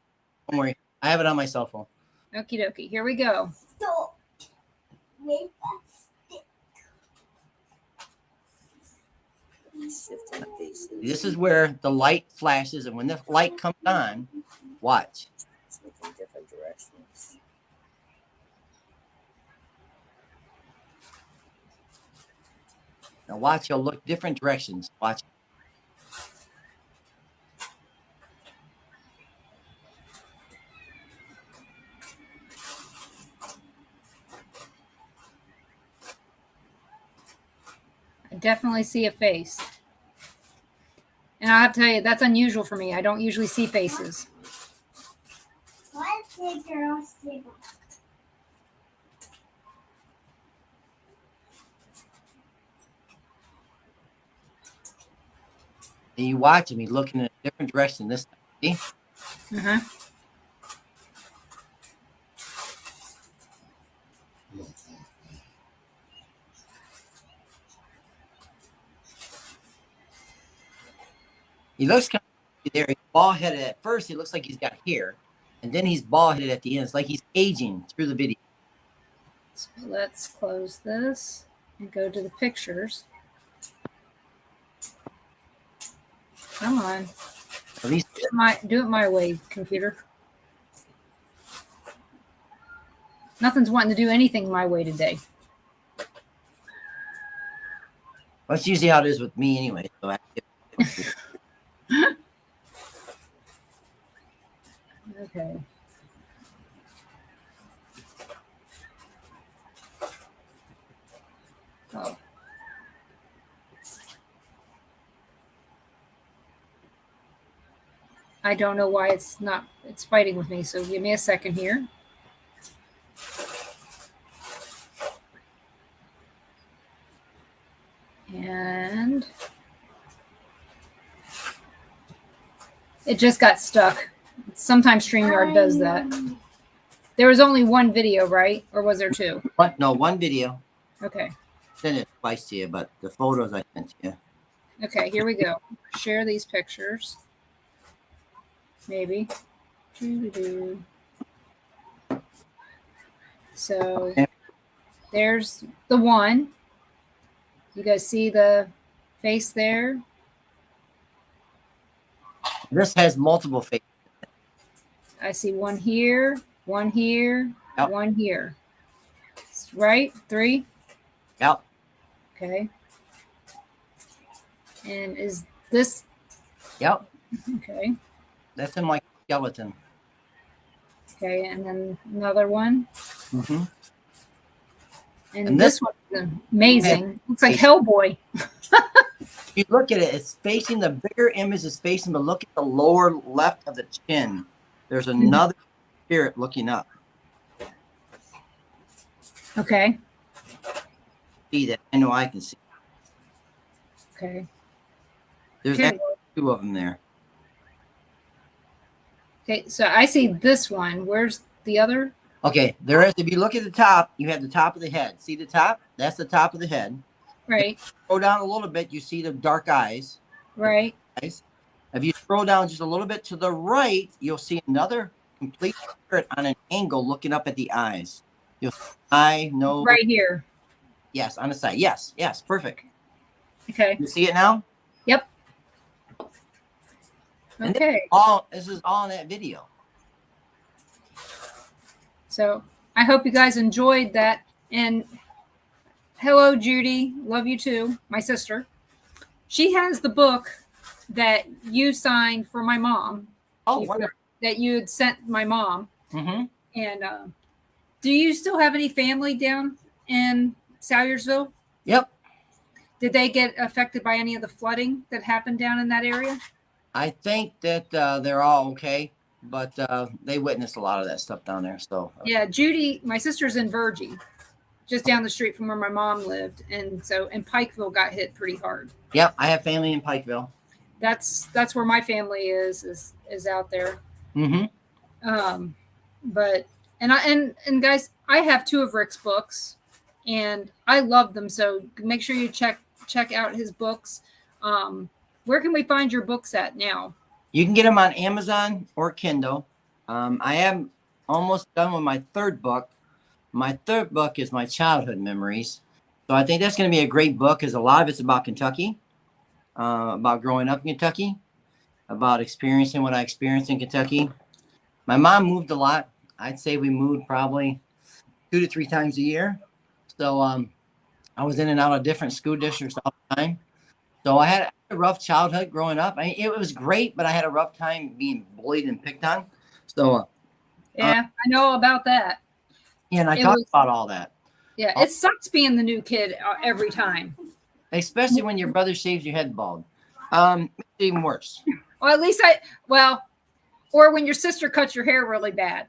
Don't worry. I have it on my cell phone. Okie dokie. Here we go. This is where the light flashes, and when the light comes on, watch. It's looking different directions. Now watch, he'll look different directions. Watch. I definitely see a face. And I have to tell you, that's unusual for me. I don't usually see faces. And you watch him, he's looking in a different direction this time. See? Uh-huh. He looks kind of there. He's bald-headed at first. He looks like he's got hair. And then he's bald-headed at the end. It's like he's aging through the video. So let's close this and go to the pictures. Come on. At least Do it my way, computer. Nothing's wanting to do anything my way today. that's usually how it is with me anyway. So Okay. Oh. I don't know why it's fighting with me. So give me a second here. And it just got stuck. Sometimes StreamYard does that. There was only one video, right? Or was there two? No, one video. Okay. Send it twice to you, but the photos I sent you. Okay, here we go. Share these pictures. Maybe. So there's the one. You guys see the face there? This has multiple faces. I see one here, one here, Yep. one here. Right? 3? Yep. Okay. And is this Yep. okay? That's him like a skeleton. Okay, and then another one. Mm-hmm. And this one's amazing. Looks like face. Hellboy. If you look at it, it's facing, the bigger image is facing, but look at the lower left of the chin. There's another spirit looking up. Okay. See that? I know I can see. Okay. There's Okay. actually 2 of them there. Okay, so I see this one. Where's the other? Okay, there is. If you look at the top, you have the top of the head. See the top? That's the top of the head. Right. Go down a little bit, you see the dark eyes. Right. If you scroll down just a little bit to the right, you'll see another complete spirit on an angle looking up at the eyes. You'll see eye, nose. Right here. Yes, on the side. Yes, yes, perfect. Okay. You see it now? Yep. And Okay. This is all in that video. So I hope you guys enjoyed that. And hello, Judy. Love you too. My sister. She has the book that you signed for my mom. Oh, wonderful. That you had sent my mom. Mm-hmm. And do you still have any family down in Salyersville? Yep. Did they get affected by any of the flooding that happened down in that area? I think that they're all okay, but they witnessed a lot of that stuff down there. So yeah, Judy, my sister's in Virgie, just down the street from where my mom lived, and Pikeville got hit pretty hard. Yep, I have family in Pikeville. That's where my family is out there. Mm-hmm. But and guys, I have 2 of Rick's books, and I love them. So make sure you check out his books. Where can we find your books at now? You can get them on Amazon or Kindle. I am almost done with my 3rd book. My 3rd book is my childhood memories. So I think that's going to be a great book because a lot of it's about Kentucky, about growing up in Kentucky, about experiencing what I experienced in Kentucky. My mom moved a lot. I'd say we moved probably 2 to 3 times a year. So I was in and out of different school districts all the time. So I had a rough childhood growing up. I mean, it was great, but I had a rough time being bullied and picked on. So yeah, I know about that. Yeah, and I talked about all that. Yeah, it sucks being the new kid every time. Especially when your brother shaves your head bald. It's even worse. Well, at least or when your sister cuts your hair really bad.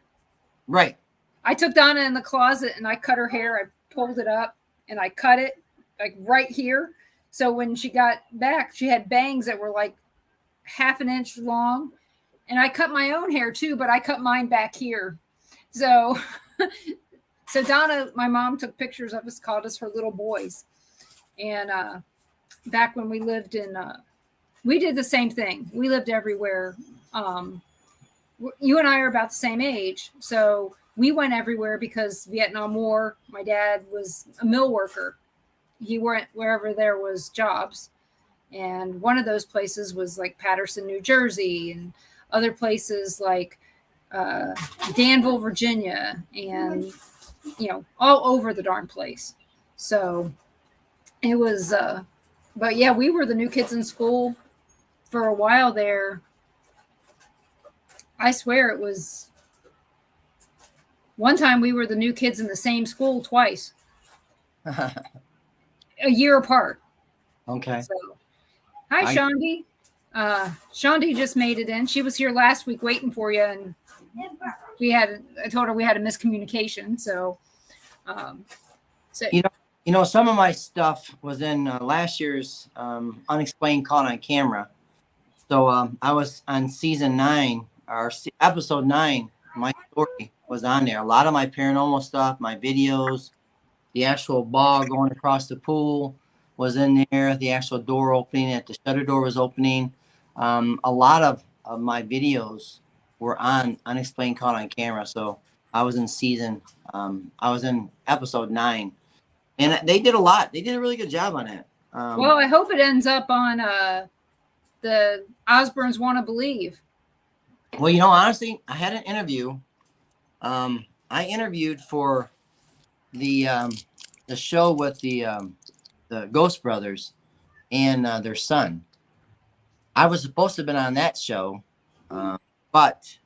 Right. I took Donna in the closet and I cut her hair. I pulled it up and I cut it like right here. So when she got back, she had bangs that were like half an inch long. And I cut my own hair too, but I cut mine back here. So Donna, my mom took pictures of us, called us her little boys. And back when we lived in, we did the same thing. We lived everywhere. You and I are about the same age. So we went everywhere because Vietnam War, my dad was a mill worker. He went wherever there was jobs. And one of those places was like Patterson, New Jersey, and other places like Danville, Virginia, and, all over the darn place. So it was, but yeah, we were the new kids in school for a while there. I swear it was one time we were the new kids in the same school twice, a year apart. Okay. So, hi, Shondi. Shondi just made it in. She was here last week waiting for you, and I told her we had a miscommunication. So, some of my stuff was in last year's Unexplained Caught on Camera. So I was on season 9 or episode 9. My story was on there. A lot of my paranormal stuff, my videos, the actual ball going across the pool was in there. The actual door opening, at the shutter door was opening. A lot of my videos were on Unexplained Caught on Camera. So I was in I was in episode 9. And they did a lot. They did a really good job on it. Well, I hope it ends up on the Osbournes want to believe. Well, you know, honestly, I had an interview. I interviewed for the show with the Ghost Brothers and their son. I was supposed to have been on that show, but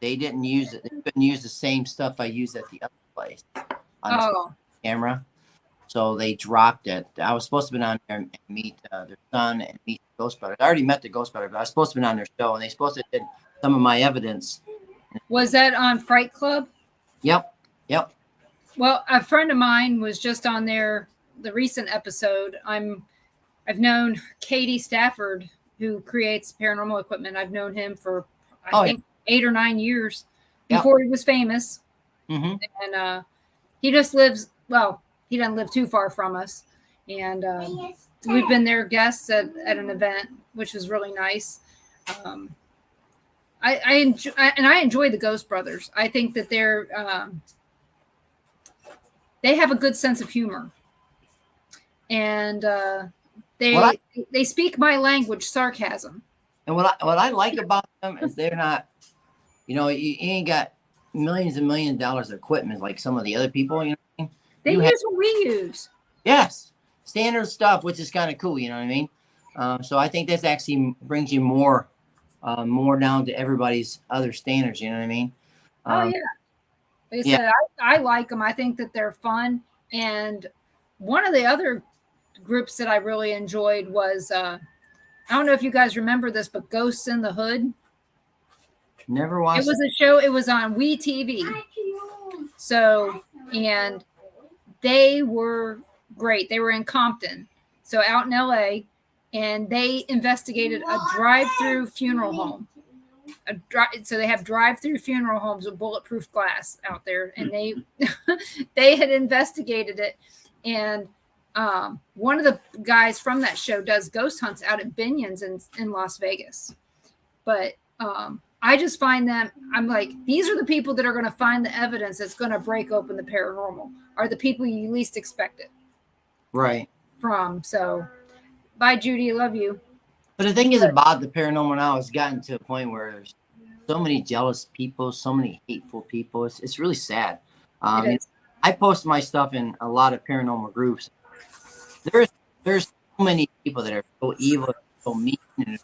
they didn't use it. They couldn't use the same stuff I used at the other place on the camera, so they dropped it. I was supposed to have been on there and meet their son and meet the Ghost Brothers. I already met the Ghost Brothers, but I was supposed to have been on their show, and they supposed to have did some of my evidence. Was that on Fright Club? Yep. Well, a friend of mine was just on there the recent episode. I've known Katie Stafford, who creates paranormal equipment. I've known him for I think 8 or 9 years before he was famous. Mm-hmm. And he just lives, well, he doesn't live too far from us. And we've been their guests at an event, which was really nice. I enjoy the Ghost Brothers. I think that they have a good sense of humor, and they speak my language, sarcasm. And what I like about them is they're not, you know, you ain't got millions and millions of dollars of equipment like some of the other people. You know what I mean? They use what we use. Yes, standard stuff, which is kind of cool. You know what I mean? So I think this actually brings you more down to everybody's other standards. You know what I mean? Oh yeah. Like I said, I like them. I think that they're fun. And one of the other groups that I really enjoyed was I don't know if you guys remember this, but Ghosts in the Hood. Never watched. It was a show. It was on Waid TV. So, and they were great. They were in Compton, so out in LA, and they investigated a drive-through funeral home. So they have drive-through funeral homes with bulletproof glass out there, and they had investigated it. And one of the guys from that show does ghost hunts out at Binion's in Las Vegas. But I just find them, I'm like, these are the people that are going to find the evidence that's going to break open the paranormal, are the people you least expect it. Right. From. So, bye, Judy. Love you. But the thing is about the paranormal now, it's gotten to a point where there's so many jealous people, so many hateful people. It's really sad. I post my stuff in a lot of paranormal groups. There's so many people that are so evil, so mean, and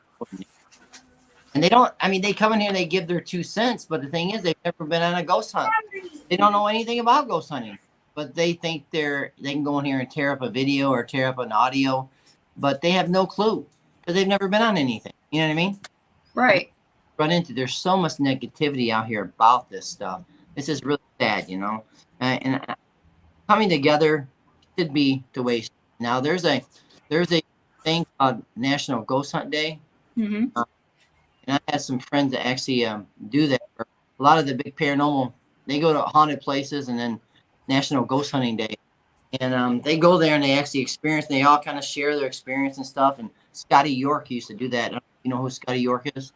they don't. I mean, they come in here and they give their 2 cents. But the thing is, they've never been on a ghost hunt. They don't know anything about ghost hunting. But they think they can go in here and tear up a video or tear up an audio, but they have no clue because they've never been on anything. You know what I mean? Right. There's so much negativity out here about this stuff. This is really sad, you know. And coming together should be the way. Now there's a thing called National Ghost Hunt Day, and I had some friends that actually do that. A lot of the big paranormal, they go to haunted places, and then National Ghost Hunting Day, and they go there and they actually experience. And they all kind of share their experience and stuff. And Scotty York used to do that. You know who Scotty York is?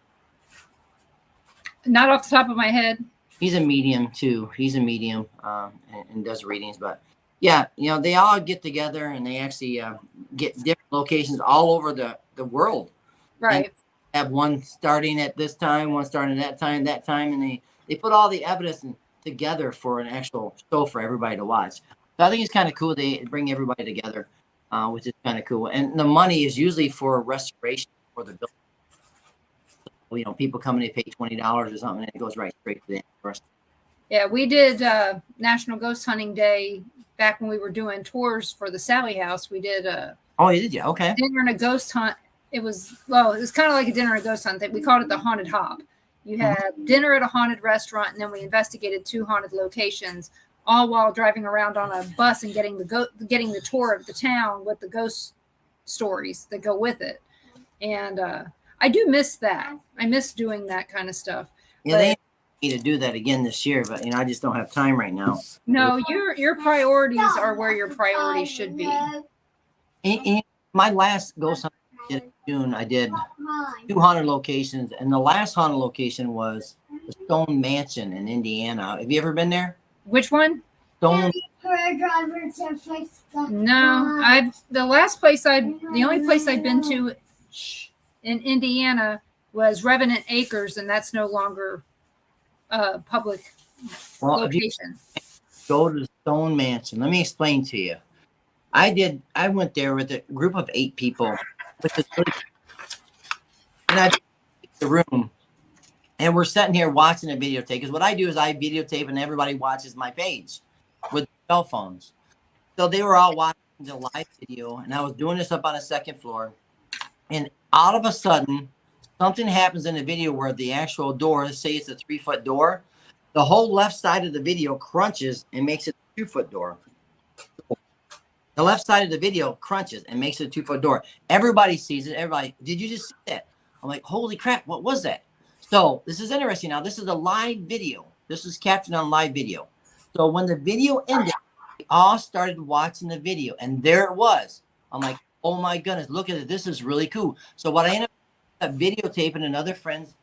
Not off the top of my head. He's a medium too. He's a medium and does readings. But yeah, you know, they all get together and they actually get different locations all over the world. Right. And have one starting at this time, one starting at that time, and they put all the evidence together for an actual show for everybody to watch. So I think it's kind of cool. They bring everybody together, which is kind of cool. And the money is usually for restoration for the building. So, you know, people come and they pay $20 or something, and it goes right straight to the Yeah, we did National Ghost Hunting Day back when we were doing tours for the Sally House. We did oh, you did, yeah, okay. Dinner and a ghost hunt. It was kind of like a dinner and a ghost hunt. We called it the Haunted Hop. You had dinner at a haunted restaurant, and then we investigated 2 haunted locations, all while driving around on a bus and getting the tour of the town with the ghost stories that go with it. And I do miss that. I miss doing that kind of stuff. Yeah, they need to do that again this year, but you know, I just don't have time right now. No, your priorities are where your priorities should be. In my last ghost hunt in June, I did 2 haunted locations, and the last haunted location was the Stone Mansion in Indiana. Have you ever been there? Which one? Stone. No, the only place I've been to. in Indiana was Revenant Acres, and that's no longer a public location. Go to the Stone Mansion. Let me explain to you. I went there with a group of 8 people, which is really, and I the room, and we're sitting here watching a videotape. Because what I do is I videotape, and everybody watches my page with cell phones. So they were all watching the live video, and I was doing this up on the 2nd floor, and all of a sudden, something happens in the video where the actual door, let's say it's a 3-foot door, the whole left side of the video crunches and makes it a 2-foot door. The left side of the video crunches and makes it a 2-foot door. Everybody sees it. Everybody, did you just see that? I'm like, holy crap, what was that? So this is interesting. Now, this is a live video. This is captured on live video. So when the video ended, we all started watching the video, and there it was. I'm like, oh my goodness, look at it. This is really cool. So what I ended up videotaping another friend's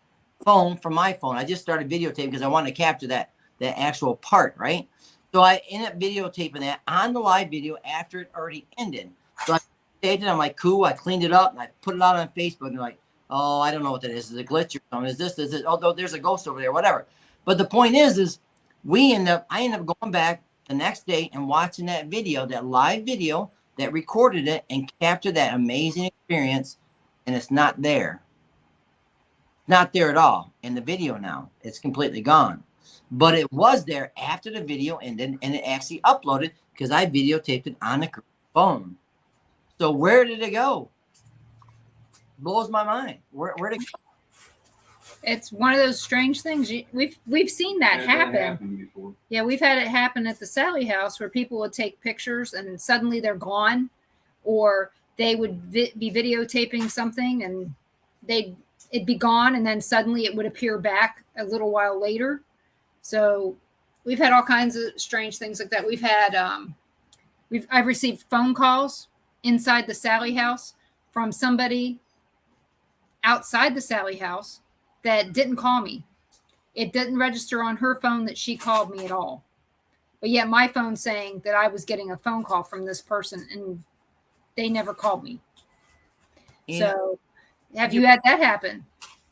phone from my phone. I just started videotaping because I wanted to capture that actual part, right? So I ended up videotaping that on the live video after it already ended. So I taped it. I'm like, cool. I cleaned it up and I put it out on Facebook. And they're like, oh, I don't know what that is. Is it a glitch or something? Is this? Is it? Although there's a ghost over there, whatever. But the point is I end up going back the next day and watching that video, that live video that recorded it and captured that amazing experience. And it's not there. Not there at all in the video now. It's completely gone. But it was there after the video ended, and it actually uploaded because I videotaped it on the phone. So where did it go? Blows my mind. Where did it go? It's one of those strange things. We've seen that happen before. Yeah, we've had it happen at the Sally house where people would take pictures and suddenly they're gone, or they would be videotaping something and it'd be gone, and then suddenly it would appear back a little while later. So we've had all kinds of strange things like that. We've had I've received phone calls inside the Sally house from somebody outside the Sally house that didn't call me. It didn't register on her phone that she called me at all. But yet my phone's saying that I was getting a phone call from this person and they never called me. Yeah. So have you had that happen?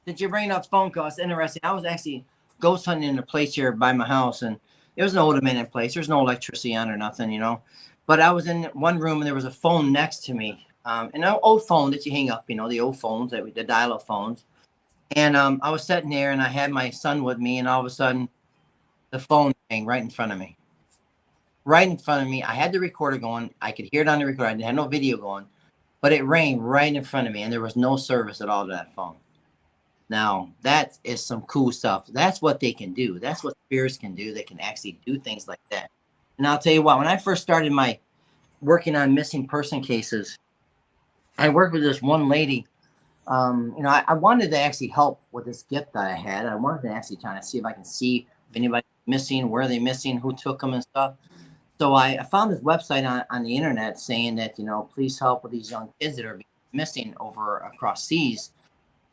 Did you bring up phone calls? Interesting. I was actually ghost hunting in a place here by my house, and it was an old abandoned place. There's no electricity on or nothing, you know. But I was in one room, and there was a phone next to me, an old phone that you hang up, you know, the old phones, the dial-up phones. And I was sitting there, and I had my son with me, and all of a sudden, the phone rang right in front of me. Right in front of me. I had the recorder going. I could hear it on the recorder. I had no video going, but it rang right in front of me, and there was no service at all to that phone. Now, that is some cool stuff. That's what they can do. That's what spirits can do. They can actually do things like that. And I'll tell you what, when I first started my working on missing person cases, I worked with this one lady. You know, I wanted to actually help with this gift that I had. I wanted to actually try to see if I can see if anybody's missing, where they're missing, who took them and stuff. So I found this website on the internet saying that, you know, please help with these young kids that are missing over across seas.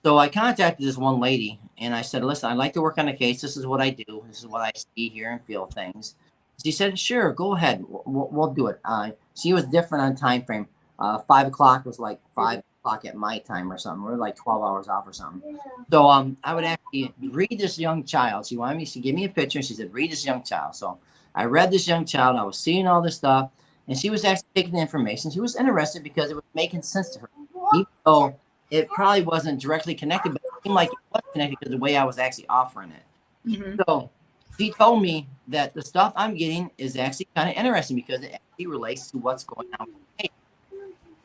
So I contacted this one lady and I said, listen, I'd like to work on a case. This is what I do. This is what I see, hear, and feel things. She said, sure, go ahead. We'll do it. She was different on time frame. 5 o'clock was like 5 o'clock at my time or something. We're like 12 hours off or something. So I would actually read this young child. She wanted me to give me a picture. She said, read this young child. So I read this young child. I was seeing all this stuff. And she was actually taking the information. She was interested because it was making sense to her. Even though it probably wasn't directly connected, but it seemed like it was connected because of the way I was actually offering it. Mm-hmm. So she told me that the stuff I'm getting is actually kind of interesting because it actually relates to what's going on with me.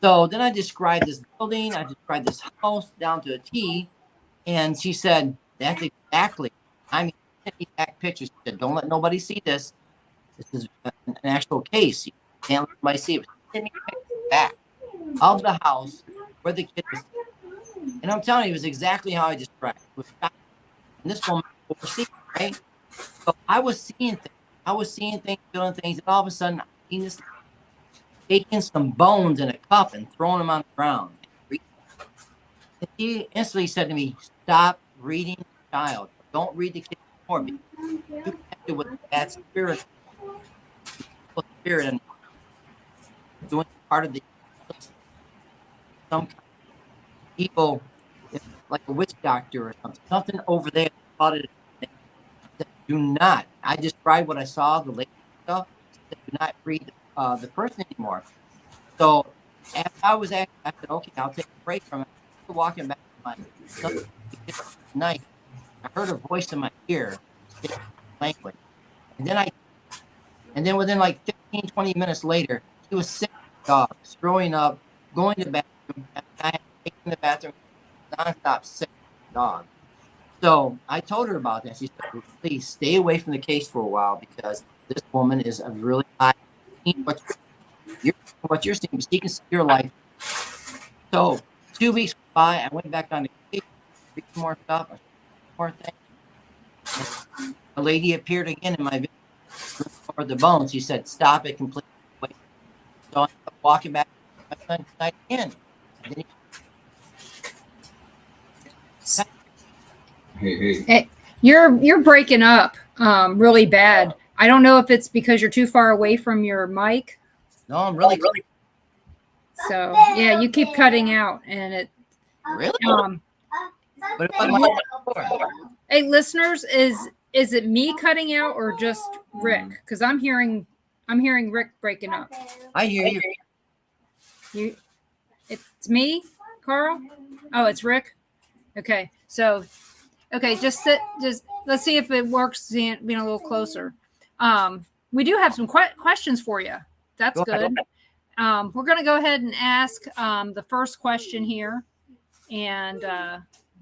So then I described this building, I described this house down to a T, and she said, that's exactly, I mean, sent me back pictures. She said, don't let nobody see this. This is an actual case. You can't let anybody see it. She sent me pictures back of the house where the kid was. And I'm telling you, it was exactly how I described it. And this woman overseas, right? So I was seeing things. I was seeing things, feeling things, and all of a sudden, I seen this taking some bones in a cup and throwing them on the ground. And she instantly said to me, stop reading the child. Don't read the kid anymore because you connected with that spirit. And doing part of the some people like a witch doctor or something. Something over there about it. I said, do not. I described what I saw, the lady stuff. I said, do not read the person anymore. So as I was acting, I said, okay, I'll take a break from it. Walking back to my son night, I heard a voice in my ear speaking language. And then within like 15, 20 minutes later, he was sick dogs, throwing up, going to the bathroom. And I had taken the bathroom nonstop sick dog. So I told her about that. She said, please stay away from the case for a while because this woman is a really high what you're seeing. She can see your life. So 2 weeks went by, I went back on the case, read more stuff, more things. And a lady appeared again in my video for the bones. She said, stop it completely. So I ended up walking back to my son tonight again. Hey, you're breaking up really bad. I don't know if it's because you're too far away from your mic. No, I'm really. So yeah, you keep cutting out, and it. Really? What about my Hey, listeners, is it me cutting out or just Rick? Because I'm hearing Rick breaking up. I hear you. It's me, Carl. Oh, it's Rick. Okay, so just let's see if it works. Being a little closer. We do have some questions for you. That's good. We're going to go ahead and ask the first question here, and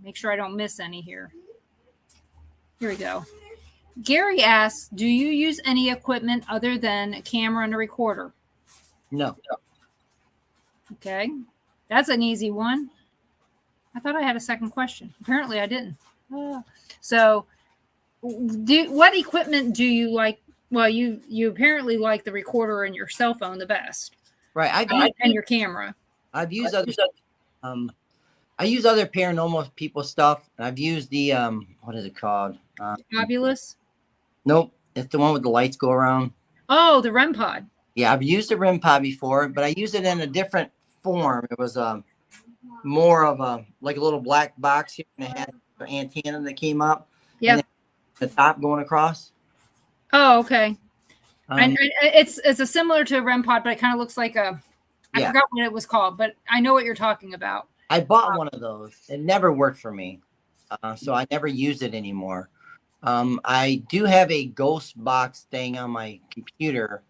make sure I don't miss any here. Here we go. Gary asks, do you use any equipment other than a camera and a recorder? No. Okay. That's an easy one. I thought I had a second question. Apparently I didn't. So what equipment do you like? Well, you apparently like the recorder and your cell phone the best. Right. And your camera. I've used other I use other paranormal people stuff. I've used the what is it called? Fabulous? Nope. It's the one with the lights go around. Oh, the REM pod. Yeah, I've used the REM pod before, but I used it in a different form. It was more of a like a little black box here, and it had an antenna that came up. Yeah. The top going across. Oh, okay. And it's a similar to a REM pod, but it kind of looks like I forgot what it was called, but I know what you're talking about. I bought one of those. It never worked for me, so I never used it anymore. I do have a ghost box thing on my computer.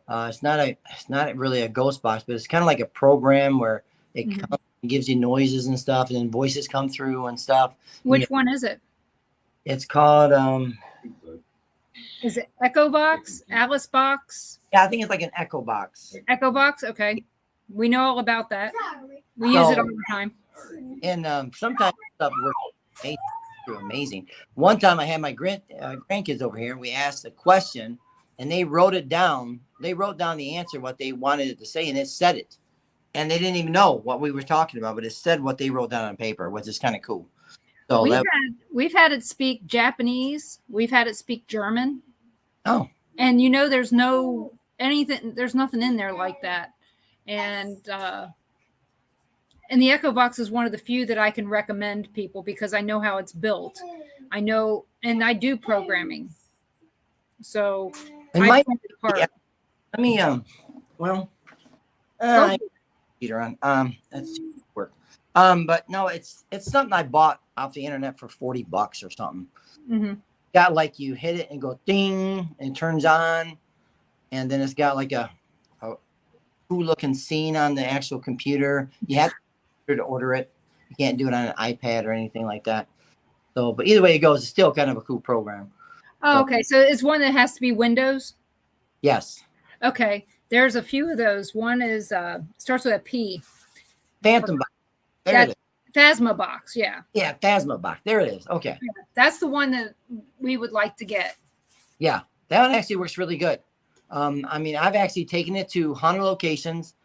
It's not really a ghost box, but it's kind of like a program where it comes and gives you noises and stuff, and then voices come through and stuff. Which one is it? It's called is it Echo Box? Alice Box? Yeah, I think it's like an Echo Box. Echo Box? Okay. We know all about that. We use it all the time. And sometimes stuff works amazing. One time I had my grandkids over here, and we asked a question, and they wrote it down. They wrote down the answer, what they wanted it to say, and it said it. And they didn't even know what we were talking about, but it said what they wrote down on paper, which is kind of cool. So we've had it speak Japanese. We've had it speak German. Oh. And there's nothing in there like that. And the Echo Box is one of the few that I can recommend people because I know how it's built. I know, and I do programming. So let me Peter on that's work. But no, it's something I bought off the internet for $40 or something. Mm-hmm. Got like you hit it and go ding and it turns on, and then it's got like a cool looking scene on the actual computer. You have to order it. You can't do it on an iPad or anything like that. So, but either way it goes, it's still kind of a cool program. Oh, okay. So it's one that has to be Windows? Yes. Okay. There's a few of those. One is starts with a P. Phantom Box. There it is. Phasma Box, yeah. Yeah, Phasma Box. There it is. Okay. Yeah, that's the one that we would like to get. Yeah, that one actually works really good. I mean, I've actually taken it to haunted locations,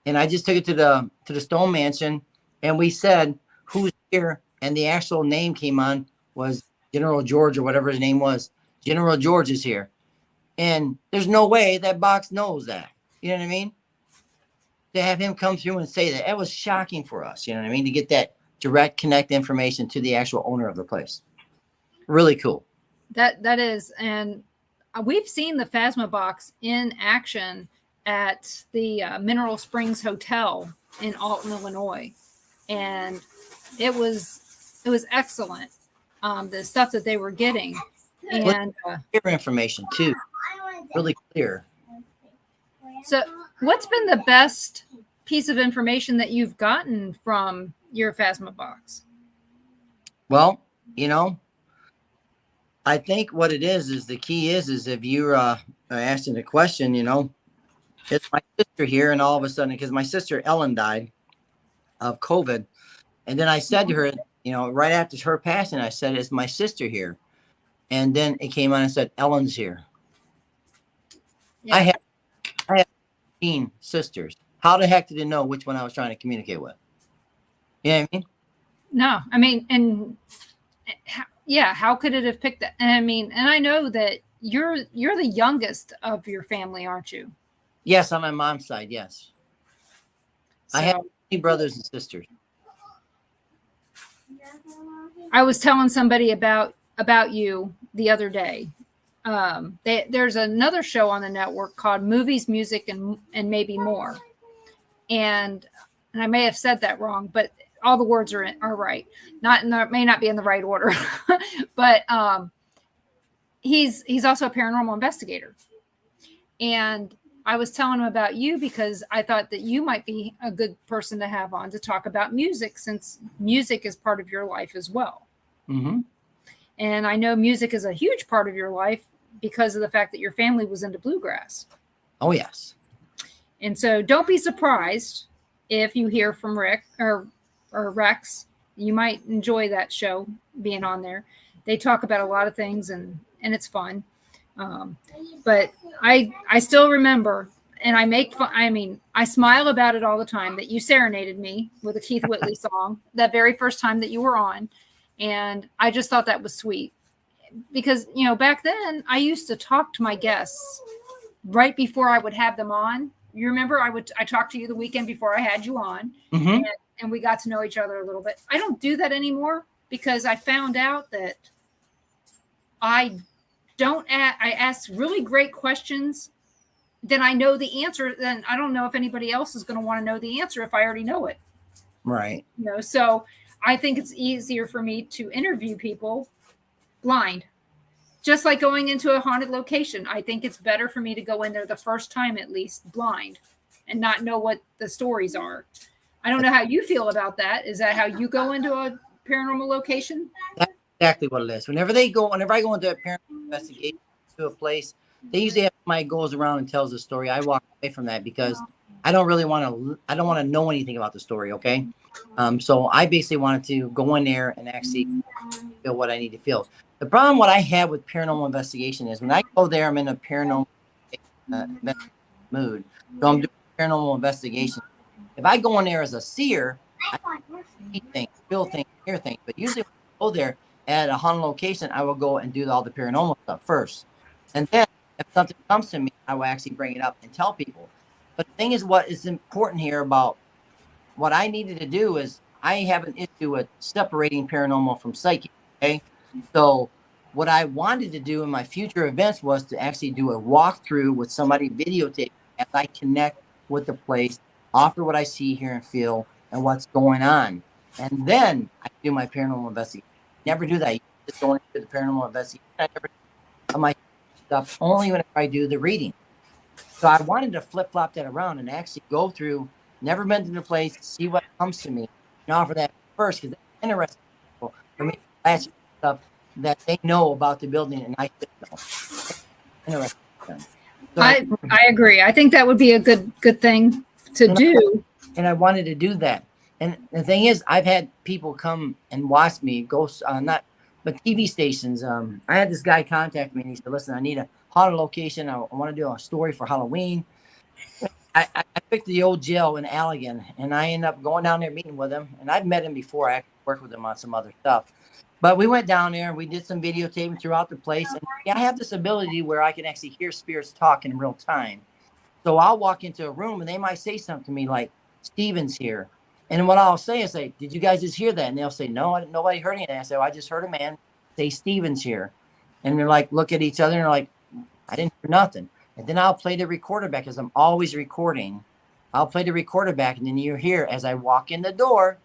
and I just took it to the Stone Mansion, and we said, "Who's here?" And the actual name came on was General George or whatever his name was. General George is here, and there's no way that box knows that. You know what I mean? To have him come through and say that, it was shocking for us. You know what I mean? To get direct connect information to the actual owner of the place. Really cool. That is, and we've seen the Phasma box in action at the Mineral Springs Hotel in Alton, Illinois, and it was excellent. The stuff that they were getting, and Clear information too, really clear. so, what's been the best piece of information that you've gotten from your Phasma box? Well, you know, I think what it is the key is if you're asking a question, you know, it's my sister here, and all of a sudden, because my sister Ellen died of COVID, and then I said to her, you know, right after her passing, I said, "It's my sister here," and then it came on and said, "Ellen's here." Yeah. I have 15 sisters. How the heck did it know which one I was trying to communicate with? You know what I mean? No, I mean, and yeah, how could it have picked that? And I mean, and I know that you're the youngest of your family, aren't you? Yes, on my mom's side, yes. So, I have 3 brothers and sisters. I was telling somebody about you the other day. There's another show on the network called Movies, Music, and Maybe More, and I may have said that wrong, but all the words are right. May not be in the right order, but he's also a paranormal investigator, and I was telling him about you because I thought that you might be a good person to have on to talk about music, since music is part of your life as well. Mm-hmm. And I know music is a huge part of your life because of the fact that your family was into bluegrass. Oh, yes. And so don't be surprised if you hear from Rick or Rex. You might enjoy that show being on there. They talk about a lot of things, and it's fun. But I still remember, and I make fun. I mean, I smile about it all the time that you serenaded me with a Keith Whitley song that very first time that you were on. And I just thought that was sweet because, you know, back then I used to talk to my guests right before I would have them on. You remember I talked to you the weekend before I had you on, Mm-hmm. and we got to know each other a little bit. I don't do that anymore because I found out that I ask really great questions. Then I know the answer. Then I don't know if anybody else is going to want to know the answer if I already know it. Right. You know, so I think it's easier for me to interview people blind. Just like going into a haunted location. I think it's better for me to go in there the first time, at least blind, and not know what the stories are. I don't know how you feel about that. Is that how you go into a paranormal location? That's exactly what it is. Whenever I go into a paranormal investigation to a place, they usually have somebody goes around and tells the story. I walk away from that because I don't want to know anything about the story. Okay. So I basically wanted to go in there and actually feel what I need to feel. The problem what I have with paranormal investigation is when I go there, I'm in a paranormal mood. So I'm doing paranormal investigation. If I go in there as a seer, I see things, feel things, hear things. But usually when I go there at a haunted location, I will go and do all the paranormal stuff first. And then if something comes to me, I will actually bring it up and tell people. But the thing is, what is important here about what I needed to do is I have an issue with separating paranormal from psychic. Okay. So what I wanted to do in my future events was to actually do a walkthrough with somebody videotape as I connect with the place, offer what I see, hear, and feel, and what's going on. And then I do my paranormal investigation. Never do that. You just go into the paranormal investigation. I never do my stuff only when I do the reading. So I wanted to flip-flop that around and actually go through, never been to the place, see what comes to me, and offer that first, because that's interesting for me to flash stuff that they know about the building and I should know. Interesting. So I agree. I think that would be a good thing to do. And I wanted to do that. And the thing is, I've had people come and watch me go, but TV stations. I had this guy contact me and he said, "Listen, I need a haunted location. I want to do a story for Halloween." I picked the old jail in Allegan, and I ended up going down there meeting with him. And I've met him before. I actually worked with him on some other stuff. But we went down there and we did some videotaping throughout the place. And I have this ability where I can actually hear spirits talk in real time. So I'll walk into a room and they might say something to me like, "Steven's here." And what I'll say is, say, did you guys just hear that? And they'll say, no, nobody heard anything. I say, well, I just heard a man say Steven's here. And they're like, look at each other and they're like, I didn't hear nothing. And then I'll play the recorder back because I'm always recording. I'll play the recorder back. And then you hear, as I walk in the door,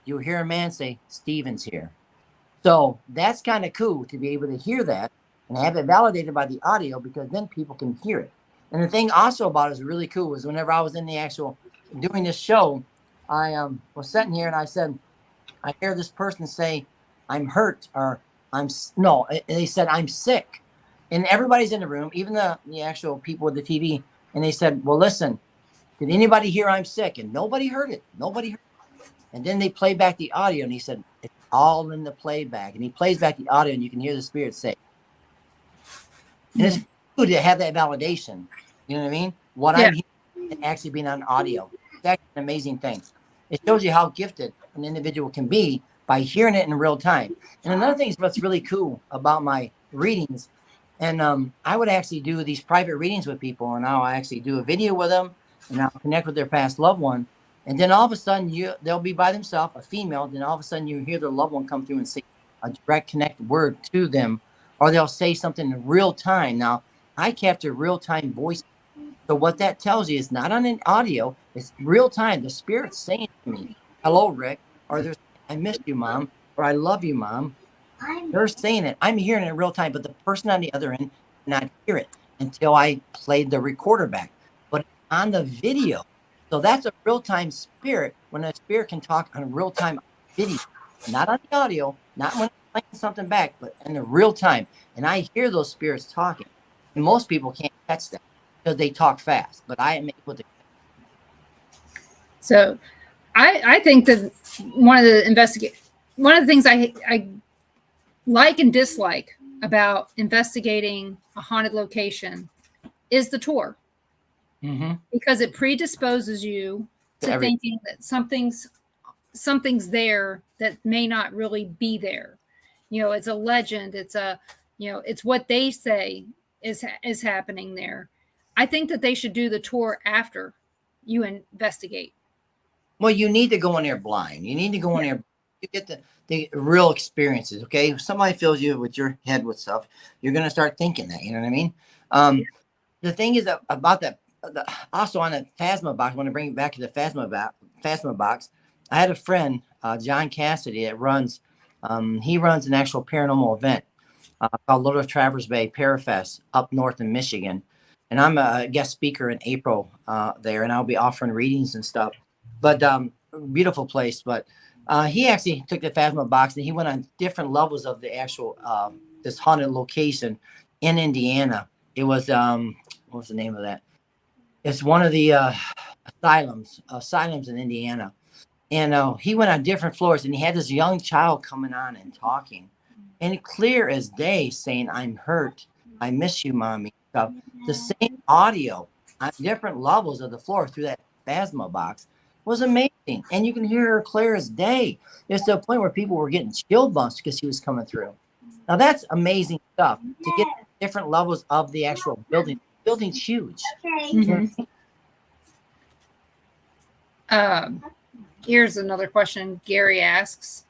you'll hear a man say, Steven's here. So that's kind of cool to be able to hear that and have it validated by the audio, because then people can hear it. And the thing also about it is really cool is whenever I was in the actual doing this show, I was sitting here and I said, I hear this person say, I'm hurt, or they said, I'm sick. And everybody's in the room, even the actual people with the TV. And they said, well, listen, did anybody hear I'm sick? And nobody heard it. Nobody heard it. And then they played back the audio and he said, it's all in the playback. And he plays back the audio and you can hear the spirit say, and it's good to have that validation. You know what I mean? What I'm hearing and actually being on audio. That's an amazing thing. It shows you how gifted an individual can be by hearing it in real time. And another thing is what's really cool about my readings. And I would actually do these private readings with people, and I'll actually do a video with them, and I'll connect with their past loved one. And then all of a sudden, they'll be by themselves, a female. Then all of a sudden, you hear their loved one come through and say a direct connect word to them, or they'll say something in real time. Now, I capture real time voice. So what that tells you is not on an audio, it's real time. The spirit's saying to me, hello, Rick, or there's, I missed you, Mom, or I love you, Mom. They're saying it. I'm hearing it in real time, but the person on the other end not hear it until I played the recorder back. But on the video, so that's a real time spirit. When a spirit can talk on real time video, not on the audio, not when I'm playing something back, but in the real time. And I hear those spirits talking. And most people can't catch that because they talk fast. But I am able to. So, I think that one of the things I like and dislike about investigating a haunted location is the tour, because it predisposes you to thinking that something's there that may not really be there. You know, it's a legend. It's it's what they say is happening there. I think that they should do the tour after you investigate. Well, you need to go in there blind. You need to go in there. You get the real experiences. Okay, if somebody fills you with your head with stuff, you're gonna start thinking that. You know what I mean? The thing is that about that. Also on the Phasma box, I want to bring it back to the Phasma box. I had a friend, John Cassidy, that runs. He runs an actual paranormal event called Little Traverse Bay Parafest up north in Michigan, and I'm a guest speaker in April there, and I'll be offering readings and stuff. But beautiful place. But he actually took the Phasma box and he went on different levels of the actual this haunted location in Indiana. It was what was the name of that? It's one of the asylums in Indiana. And he went on different floors and he had this young child coming on and talking, and clear as day saying, I'm hurt, I miss you, Mommy. So the same audio on different levels of the floor through that Phasma box was amazing. And you can hear her clear as day. It's to a point where people were getting chill bumps because she was coming through. Now that's amazing stuff to get different levels of the actual building. The building's huge. Here's another question Gary asks.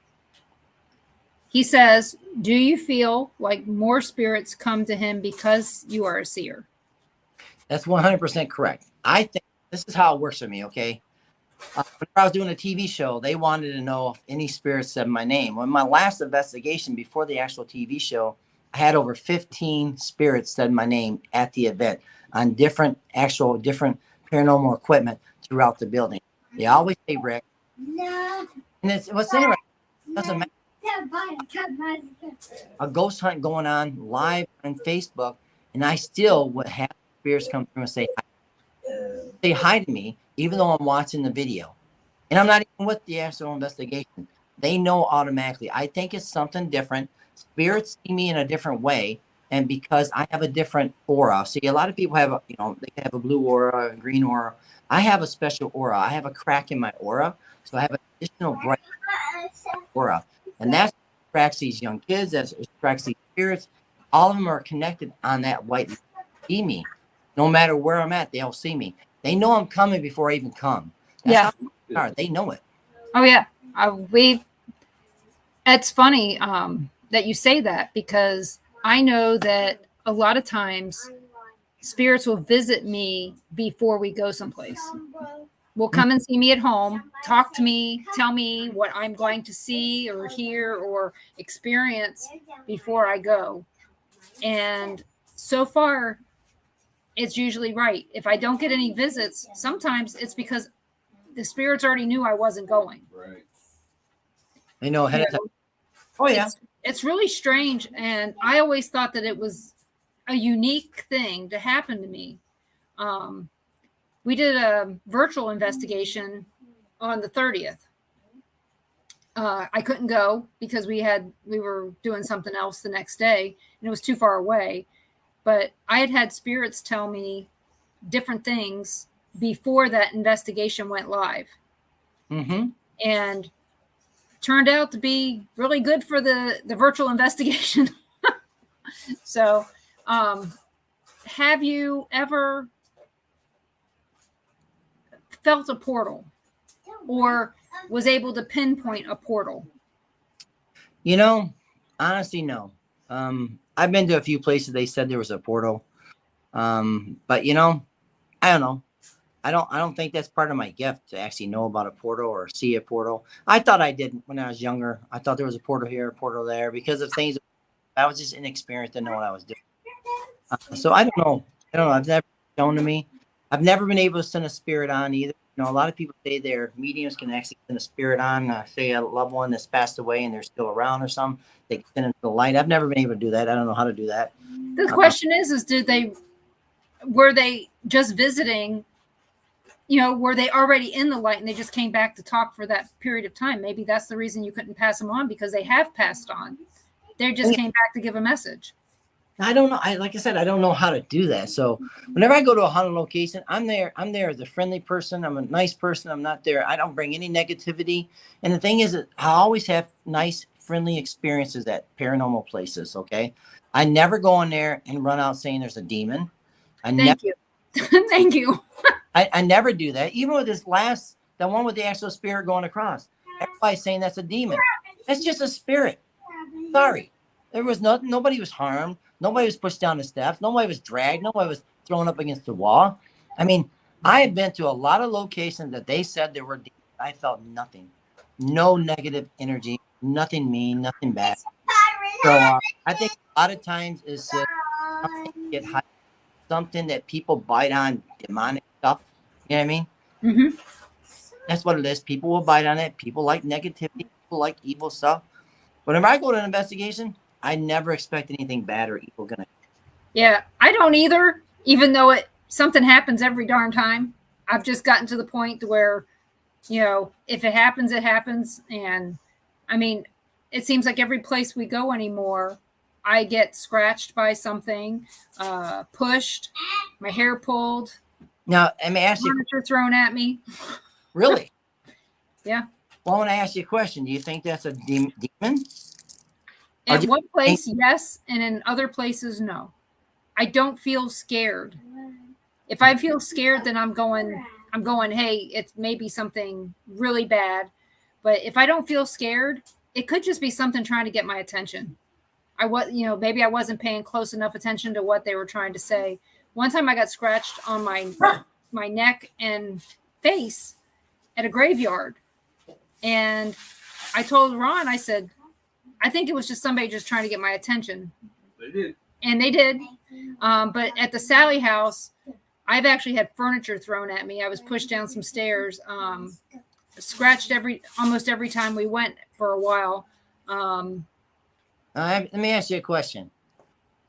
He says, do you feel like more spirits come to him because you are a seer? That's 100% correct. I think this is how it works for me, okay? When I was doing a TV show, they wanted to know if any spirits said my name. When my last investigation before the actual TV show, I had over 15 spirits said my name at the event on different paranormal equipment throughout the building. They always say Rick. No. And it's what's interesting. It doesn't matter. A ghost hunt going on live on Facebook, and I still would have spirits come through and say hi to me, even though I'm watching the video. And I'm not even with the actual investigation. They know automatically. I think it's something different. Spirits see me in a different way. And because I have a different aura. See, a lot of people have, they have a blue aura, a green aura. I have a special aura. I have a crack in my aura. So I have an additional bright aura. And that's what attracts these young kids, that attracts these spirits. All of them are connected on that white. See me. No matter where I'm at, they'll see me. They know I'm coming before I even come. That's how they are. They know it. Oh yeah, it's funny that you say that, because I know that a lot of times spirits will visit me before we go someplace. Will come and see me at home, talk to me, tell me what I'm going to see or hear or experience before I go. And so far, it's usually right. If I don't get any visits, sometimes it's because the spirits already knew I wasn't going. Right. I know ahead of time. Oh yeah. It's really strange, and I always thought that it was a unique thing to happen to me. We did a virtual investigation on the 30th. I couldn't go because we were doing something else the next day, and it was too far away. But I had spirits tell me different things before that investigation went live. Mm-hmm. And turned out to be really good for the virtual investigation. So, have you ever felt a portal or was able to pinpoint a portal? You know, honestly, no. I've been to a few places they said there was a portal. But you know, I don't know. I don't think that's part of my gift to actually know about a portal or see a portal. I thought I did when I was younger. I thought there was a portal here, a portal there, because of things. I was just inexperienced to know what I was doing. So I don't know. I've never shown to me. I've never been able to send a spirit on either. You know, a lot of people say their mediums can actually send a spirit on, say a loved one that's passed away and they're still around or something. They can send it to the light. I've never been able to do that. I don't know how to do that. The question is were they just visiting? You know, were they already in the light and they just came back to talk for that period of time? Maybe that's the reason you couldn't pass them on, because they have passed on. They just came back to give a message. I don't know. Like I said, I don't know how to do that. So whenever I go to a haunted location, I'm there as a friendly person. I'm a nice person. I'm not there. I don't bring any negativity. And the thing is that I always have nice, friendly experiences at paranormal places. Okay. I never go in there and run out saying there's a demon. Thank you. Thank you. I never do that. Even with the one with the actual spirit going across, everybody's saying that's a demon. That's just a spirit. Sorry. There was nothing. Nobody was harmed. Nobody was pushed down the steps. Nobody was dragged. Nobody was thrown up against the wall. I mean, I have been to a lot of locations that they said there were demons. I felt nothing. No negative energy. Nothing mean. Nothing bad. So I think a lot of times it's just get high, something that people bite on, demonic stuff. You know what I mean? Mm-hmm. That's what it is. People will bite on it. People like negativity. People like evil stuff. Whenever I go to an investigation, I never expect anything bad or evil gonna. Yeah, I don't either. Even though something happens every darn time. I've just gotten to the point to where, you know, if it happens, it happens. And I mean, it seems like every place we go anymore, I get scratched by something, pushed, my hair pulled. Now, let me ask you. Furniture thrown at me. Really? Yeah. Well, I want to ask you a question. Do you think that's a demon? In one place, yes, and in other places, no. I don't feel scared. If I feel scared, then I'm going, hey, it may be something really bad. But if I don't feel scared, it could just be something trying to get my attention. Maybe I wasn't paying close enough attention to what they were trying to say. One time I got scratched on my neck and face at a graveyard. And I told Ron, I said, I think it was just somebody just trying to get my attention. They did. And they did. But at the Sally house, I've actually had furniture thrown at me. I was pushed down some stairs, scratched almost every time we went for a while. Let me ask you a question.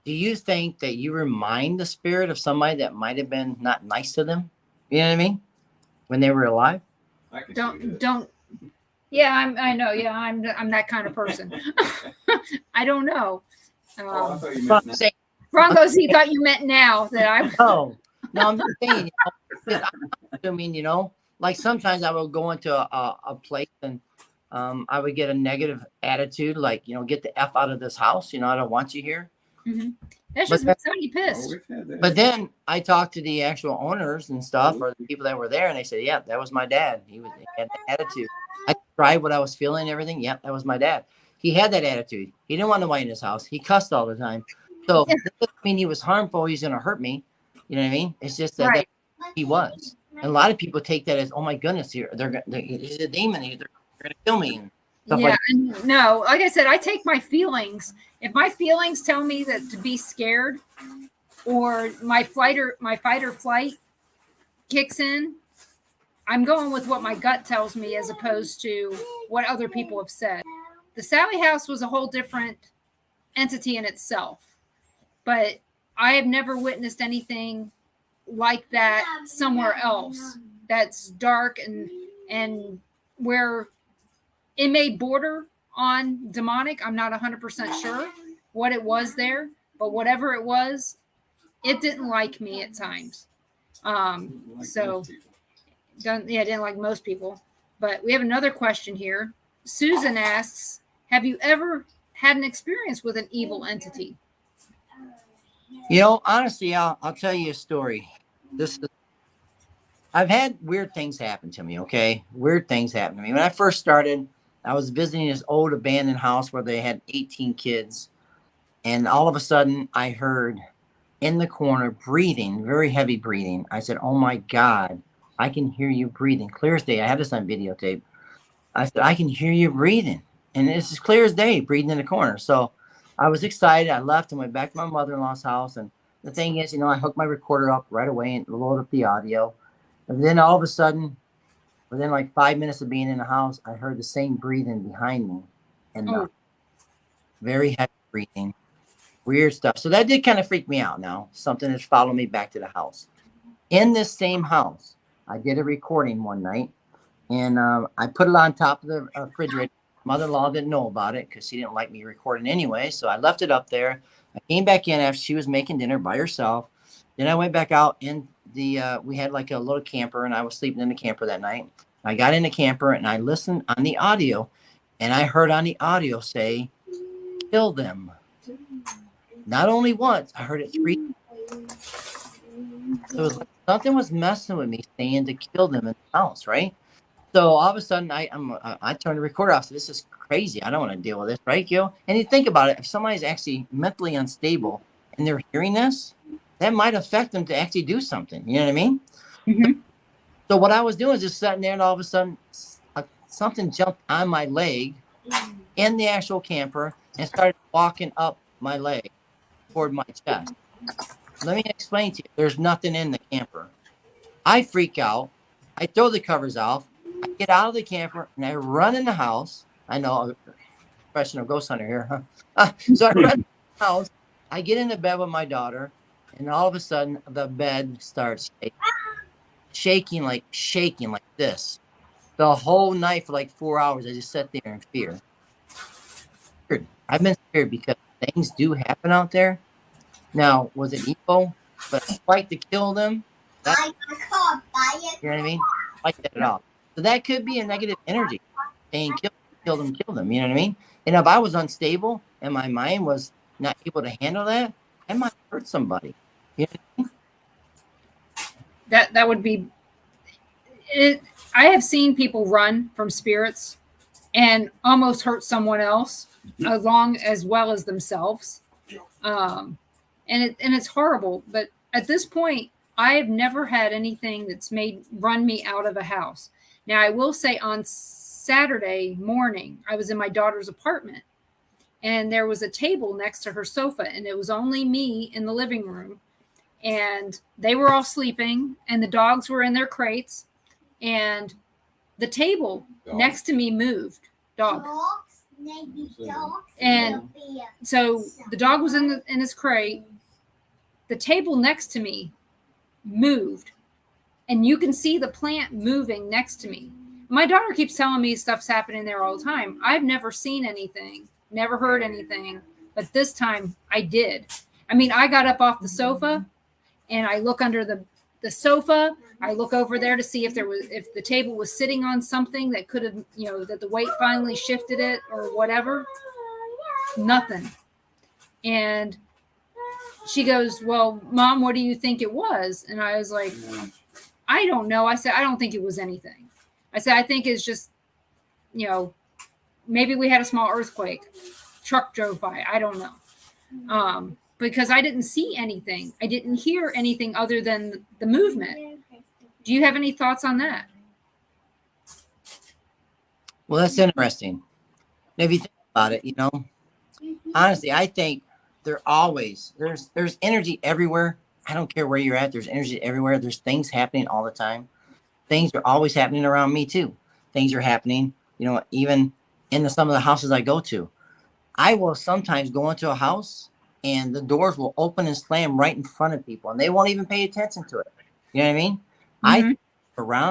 Do you think that you remind the spirit of somebody that might have been not nice to them? You know what I mean? When they were alive? I can see that. Don't. Yeah, I know. Yeah, I'm that kind of person. I don't know. I thought you meant now. Ron goes, he thought you meant now that I. No, I'm just saying. I mean, like sometimes I will go into a place and I would get a negative attitude, like, get the F out of this house. I don't want you here. Mm-hmm. That's just somebody pissed. we've had that. But then I talked to the actual owners and stuff, or the people that were there, and they said, yeah, that was my dad. He had the attitude. I describe what I was feeling and everything. Yep, that was my dad. He had that attitude. He didn't want nobody in his house. He cussed all the time. So that doesn't mean he was harmful. He's going to hurt me. You know what I mean? It's just that, Right. that he was. And a lot of people take that as, oh my goodness, he's a demon. They're going to kill me. And stuff Yeah, like and no, like I said, I take my feelings. If my feelings tell me that to be scared, or my fight or flight kicks in, I'm going with what my gut tells me as opposed to what other people have said. The Sally House was a whole different entity in itself, but I have never witnessed anything like that somewhere else that's dark and where it may border on demonic. I'm not 100% sure what it was there, but whatever it was, it didn't like me at times. So didn't like most people. But we have another question here. Susan asks, have you ever had an experience with an evil entity? You know, honestly, I'll tell you a story. I've had weird things happen to me, okay? Weird things happen to me. When I first started, I was visiting this old abandoned house where they had 18 kids. And all of a sudden, I heard in the corner breathing, very heavy breathing. I said, oh my God, I can hear you breathing. Clear as day. I had this on videotape. I said, I can hear you breathing. And it's as clear as day, breathing in the corner. So I was excited. I left and went back to my mother-in-law's house. And the thing is, I hooked my recorder up right away and loaded up the audio. And then all of a sudden, within like 5 minutes of being in the house, I heard the same breathing behind me. And very heavy breathing. Weird stuff. So that did kind of freak me out now. Something that's followed me back to the house. In this same house, I did a recording one night. And I put it on top of the refrigerator. Mother-in-law didn't know about it because she didn't like me recording anyway. So I left it up there. I came back in after she was making dinner by herself. Then I went back out in we had like a little camper, and I was sleeping in the camper that night. I got in the camper and I listened on the audio, and I heard on the audio say, kill them. Not only once, I heard it 3 times. So it was like something was messing with me saying to kill them in the house, right? So all of a sudden, I turned the recorder off. So this is crazy. I don't want to deal with this, right, Gil? And you think about it. If somebody's actually mentally unstable and they're hearing this, that might affect them to actually do something. You know what I mean? Mm-hmm. So what I was doing is just sitting there, and all of a sudden, something jumped on my leg in the actual camper and started walking up my leg toward my chest. Let me explain to you. There's nothing in the camper. I freak out. I throw the covers off. I get out of the camper and I run in the house. I know, professional ghost hunter here, huh? So I run in the house. I get into bed with my daughter, and all of a sudden the bed starts shaking like this. The whole night for like 4 hours, I just sat there in fear. I've been scared because things do happen out there. Now, was it evil? But I fight to kill them. You know what I mean? Like that at all. So that could be a negative energy saying kill them. You know what I mean? And if I was unstable and my mind was not able to handle that, I might hurt somebody. You know what I mean? That would be it. I have seen people run from spirits and almost hurt someone else as well as themselves. And it's horrible. But at this point, I have never had anything that's run me out of a house. Now, I will say on Saturday morning, I was in my daughter's apartment, and there was a table next to her sofa, and it was only me in the living room, and they were all sleeping, and the dogs were in their crates, and the table next to me moved. Dog. And so the dog was in his crate. The table next to me moved, and you can see the plant moving next to me. My daughter keeps telling me stuff's happening there all the time. I've never seen anything, never heard anything, but this time I did. I mean, I got up off the sofa and I look under the sofa. I look over there to see if the table was sitting on something that could have, that the weight finally shifted it or whatever. Nothing. And she goes, well, Mom, what do you think it was? And I was like, I don't know. I said, I don't think it was anything. I said, I think it's just maybe we had a small earthquake, truck drove by, I don't know. Because I didn't see anything. I didn't hear anything other than the movement. Do you have any thoughts on that? Well, that's interesting. If you think about it, honestly, I think there's energy everywhere. I don't care where you're at. There's energy everywhere. There's things happening all the time. Things are always happening around me too. Things are happening, even in some of the houses I go to. I will sometimes go into a house and the doors will open and slam right in front of people and they won't even pay attention to it. You know what I mean?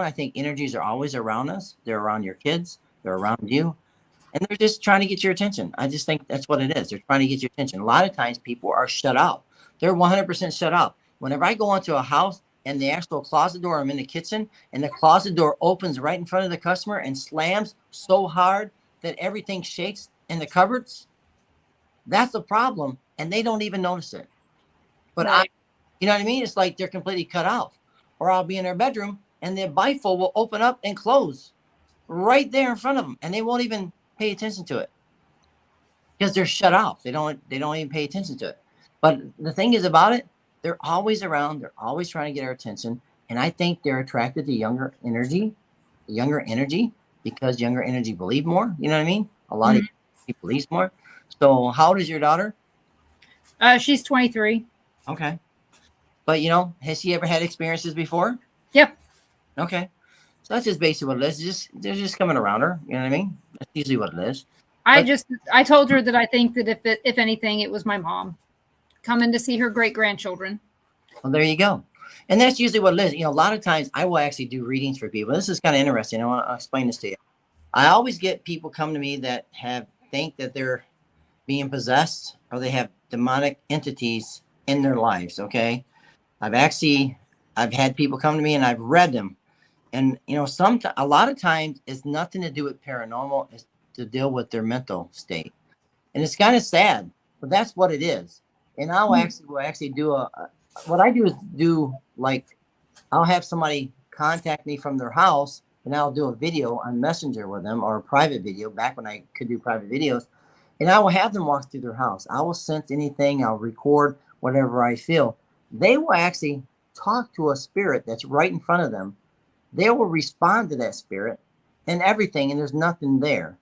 I think energies are always around us. They're around your kids. They're around you. And they're just trying to get your attention. I just think that's what it is. They're trying to get your attention. A lot of times people are shut out. They're 100% shut out. Whenever I go into a house and the actual closet door, I'm in the kitchen and the closet door opens right in front of the customer and slams so hard that everything shakes in the cupboards, that's a problem. And they don't even notice it. But right. You know what I mean? It's like they're completely cut off. Or I'll be in their bedroom and the bifold will open up and close right there in front of them. And they won't even pay attention to it because they're shut off. They don't even pay attention to it. But the thing is about it, they're always around. They're always trying to get our attention. And I think they're attracted to younger energy because younger energy believe more. You know what I mean? A lot of people believes more. So how old is your daughter? She's 23. Okay. But has she ever had experiences before? Yep. Okay. So that's just basically what it is. They're just coming around her. You know what I mean? That's usually what it is. I told her that I think that if anything, it was my mom coming to see her great grandchildren. Well, there you go. And that's usually what it is. A lot of times I will actually do readings for people. This is kind of interesting. I want to explain this to you. I always get people come to me that think that they're being possessed or they have demonic entities in their lives. Okay. I've had people come to me and I've read them. And, a lot of times it's nothing to do with paranormal. It's to deal with their mental state. And it's kind of sad, but that's what it is. And I will actually do what I do is I'll have somebody contact me from their house and I'll do a video on Messenger with them or a private video back when I could do private videos. And I will have them walk through their house. I will sense anything. I'll record whatever I feel. They will actually talk to a spirit that's right in front of them. They will respond to that spirit and everything, and there's nothing there.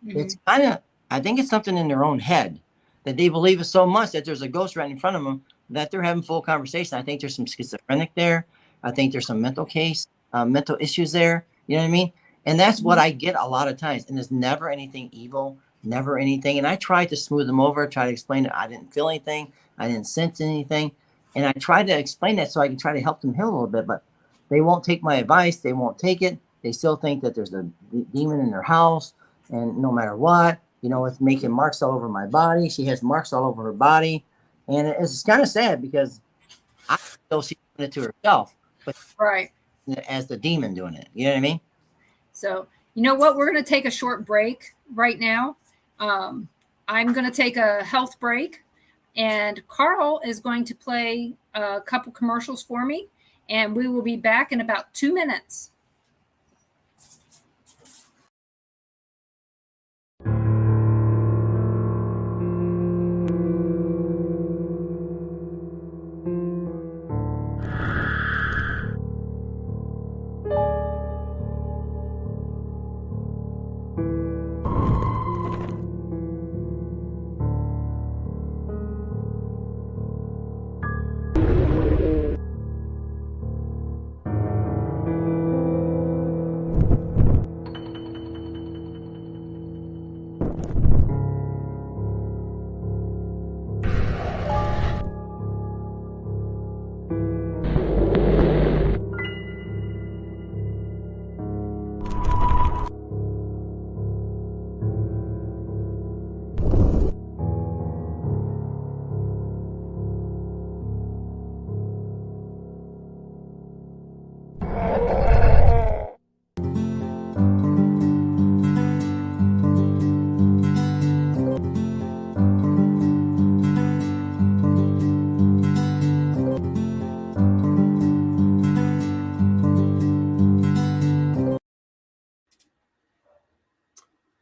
It's I think it's something in their own head that they believe it so much that there's a ghost right in front of them that they're having full conversation. I think there's some schizophrenic there. I think there's some mental issues there. You know what I mean? And that's what I get a lot of times. And there's never anything evil, never anything. And I try to smooth them over, try to explain that I didn't feel anything. I didn't sense anything. And I try to explain that so I can try to help them heal a little bit, but they won't take my advice. They won't take it. They still think that there's a demon in their house. And no matter what, it's making marks all over my body. She has marks all over her body. And it's kind of sad because I still see it to herself, but right as the demon doing it. You know what I mean? So, you know what? We're going to take a short break right now. I'm going to take a health break. And Carl is going to play a couple commercials for me. And we will be back in about 2 minutes.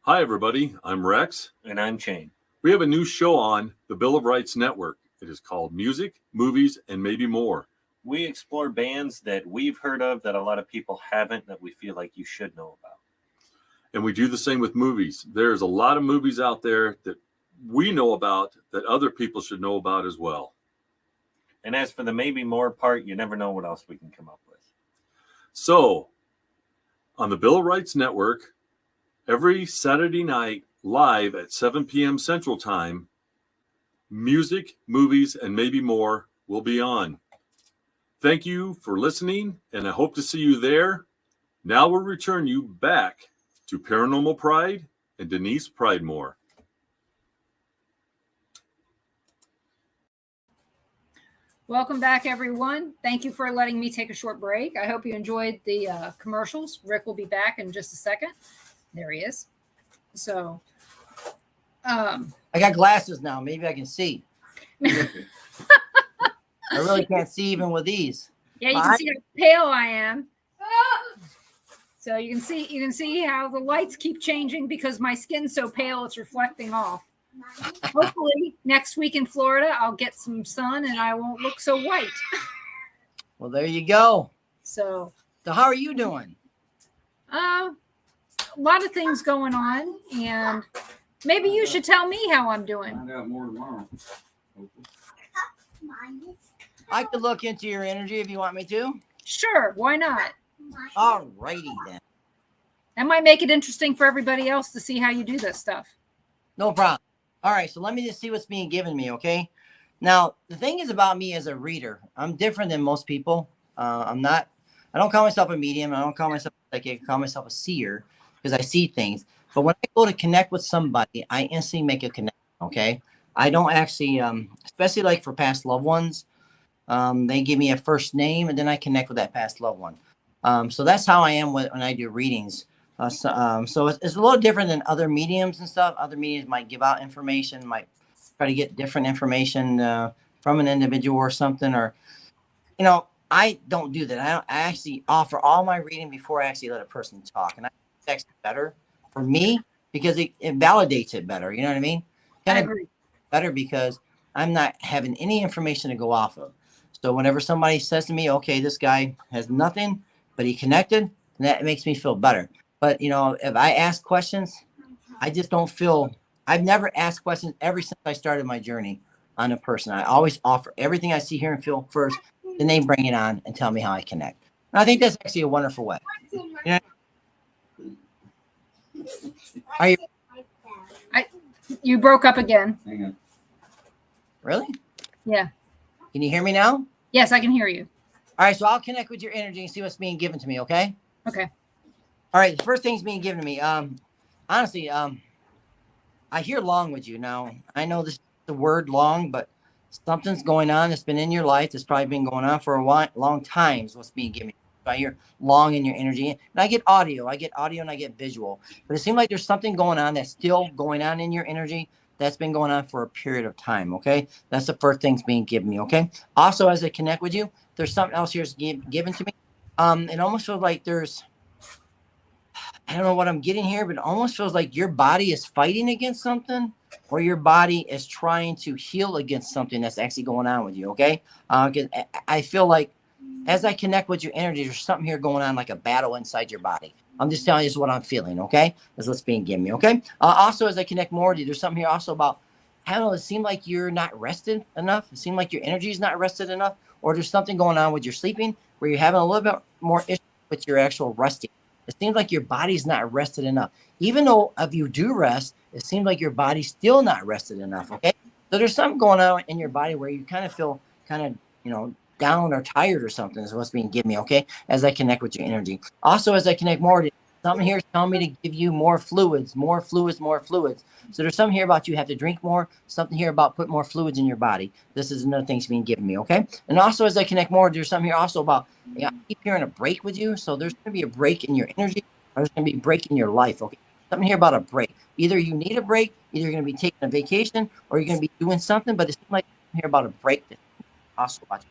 Hi, everybody. I'm Rex. And I'm Shane. We have a new show on the Bill of Rights Network. It is called Music, Movies, and Maybe More. We explore bands that we've heard of that a lot of people haven't, that we feel like you should know about. And we do the same with movies. There's a lot of movies out there that we know about that other people should know about as well. And as for the maybe more part, you never know what else we can come up with. So, on the Bill of Rights Network, every Saturday night, live at 7 p.m. Central Time, Music, Movies, and Maybe More will be on. Thank you for listening, and I hope to see you there. Now we'll return you back to Paranormal Pride and Denise Pridemore. Welcome back, everyone. Thank you for letting me take a short break. I hope you enjoyed the commercials. Rick will be back in just a second. There he is. So, I got glasses now. Maybe I can see. I really can't see even with these. Yeah, you can see how pale I am. So you can see how the lights keep changing because my skin's so pale it's reflecting off. Hopefully next week in Florida I'll get some sun and I won't look so white. Well, there you go. So how are you doing? A lot of things going on, and maybe you should tell me how I'm doing. Find out more tomorrow. I could look into your energy if you want me to. Sure, why not? All righty then. That might make it interesting for everybody else to see how you do this stuff. No problem. All right, so let me just see what's being given me, okay? Now, the thing is about me as a reader, I'm different than most people. I don't call myself a medium. I don't call myself a psychic. I call myself a seer because I see things. But when I go to connect with somebody, I instantly make a connection, okay? I don't actually, especially like for past loved ones, they give me a first name and then I connect with that past loved one. So that's how I am when I do readings. So it's a little different than other mediums and stuff. Other mediums might give out information, might try to get different information from an individual or something. Or, I don't do that. I actually offer all my reading before I actually let a person talk. And I think that's better for me because it validates it better. You know what I mean? I agree. Better because I'm not having any information to go off of. So whenever somebody says to me, okay, this guy has nothing, but he connected, that makes me feel better. But, if I ask questions, I just don't feel, I've never asked questions ever since I started my journey on a person. I always offer everything I see, hear, and feel first, then they bring it on and tell me how I connect. And I think that's actually a wonderful way. Are you? You broke up again. Hang on. Really? Yeah. Can you hear me now? Yes, I can hear you. All right, so I'll connect with your energy and see what's being given to me, okay? Okay. All right, the first thing's being given to me. Honestly, I hear long with you now. I know this is the word long, but something's going on that's been in your life that's probably been going on for a long time is what's being given. So I hear long in your energy. And I get audio and I get visual. But it seems like there's something going on that's still going on in your energy that's been going on for a period of time, okay? That's the first thing's being given me, okay? Also, as I connect with you, there's something else here's given to me. It almost feels like I don't know what I'm getting here, but it almost feels like your body is fighting against something or your body is trying to heal against something that's actually going on with you, okay? I feel like as I connect with your energy, there's something here going on like a battle inside your body. I'm just telling you this is what I'm feeling, okay? That's what's being given me, okay? Also, as I connect more with you, there's something here also about, I don't know, it seemed like you're not rested enough. It seemed like your energy is not rested enough. Or there's something going on with your sleeping where you're having a little bit more issue with your actual resting. It seems like your body's not rested enough. Even though if you do rest, it seems like your body's still not rested enough, okay? So there's something going on in your body where you kind of feel down or tired or something is what's being given me, okay? As I connect with your energy. Also, as I connect more, something here is telling me to give you more fluids. So there's something here about you have to drink more, something here about put more fluids in your body. This is another thing that's being given me, okay? And also, as I connect more, there's something here also about, I keep hearing a break with you. So there's going to be a break in your energy or there's going to be a break in your life, okay? Something here about a break. Either you need a break, either you're going to be taking a vacation or you're going to be doing something, but it's like here about a break that's also about you.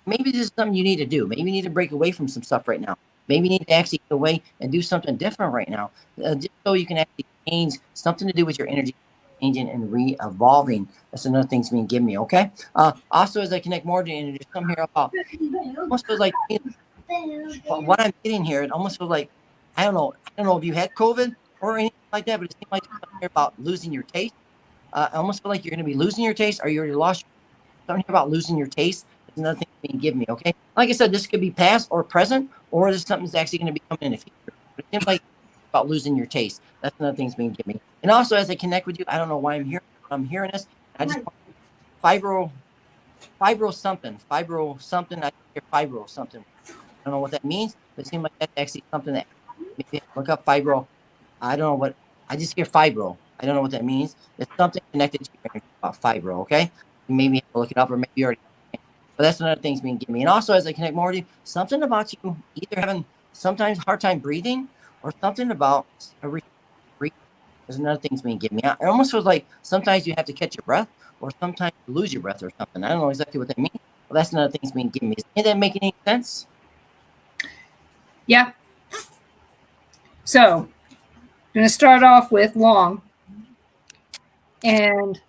Maybe this is something you need to do. Maybe you need to break away from some stuff right now. Maybe you need to actually get away and do something different right now, just so you can actually change, something to do with your energy changing and re-evolving. That's another thing's being given me. Okay. Also, as I connect more to the energy, some here about almost feels like what I'm getting here. It almost feels like I don't know if you had COVID or anything like that, but it seems like something here about losing your taste. I almost feel like you're going to be losing your taste, or you already lost. Something about losing your taste. That's another thing being given me. Okay. Like I said, this could be past or present, or this is something that's actually going to be coming in the future. But it seems like about losing your taste. That's another thing that's being given me. And also, as I connect with you, I don't know why I'm hearing this. I just fibro something. I hear fibro something. I don't know what that means, but it seems like that's actually something that maybe look up fibro. I don't know what. I just hear fibro. I don't know what that means. It's something connected to your energy about fibro. Okay. Maybe have to look it up, or maybe you already. But that's another thing's being given me. And also, as I connect more to you, something about you either having sometimes hard time breathing, or something about a breathing. There's another thing's being given me. It almost feels like sometimes you have to catch your breath, or sometimes you lose your breath, or something. I don't know exactly what that means. But that's another thing's being given me. Is that making any sense? Yeah. So, I'm going to start off with long. And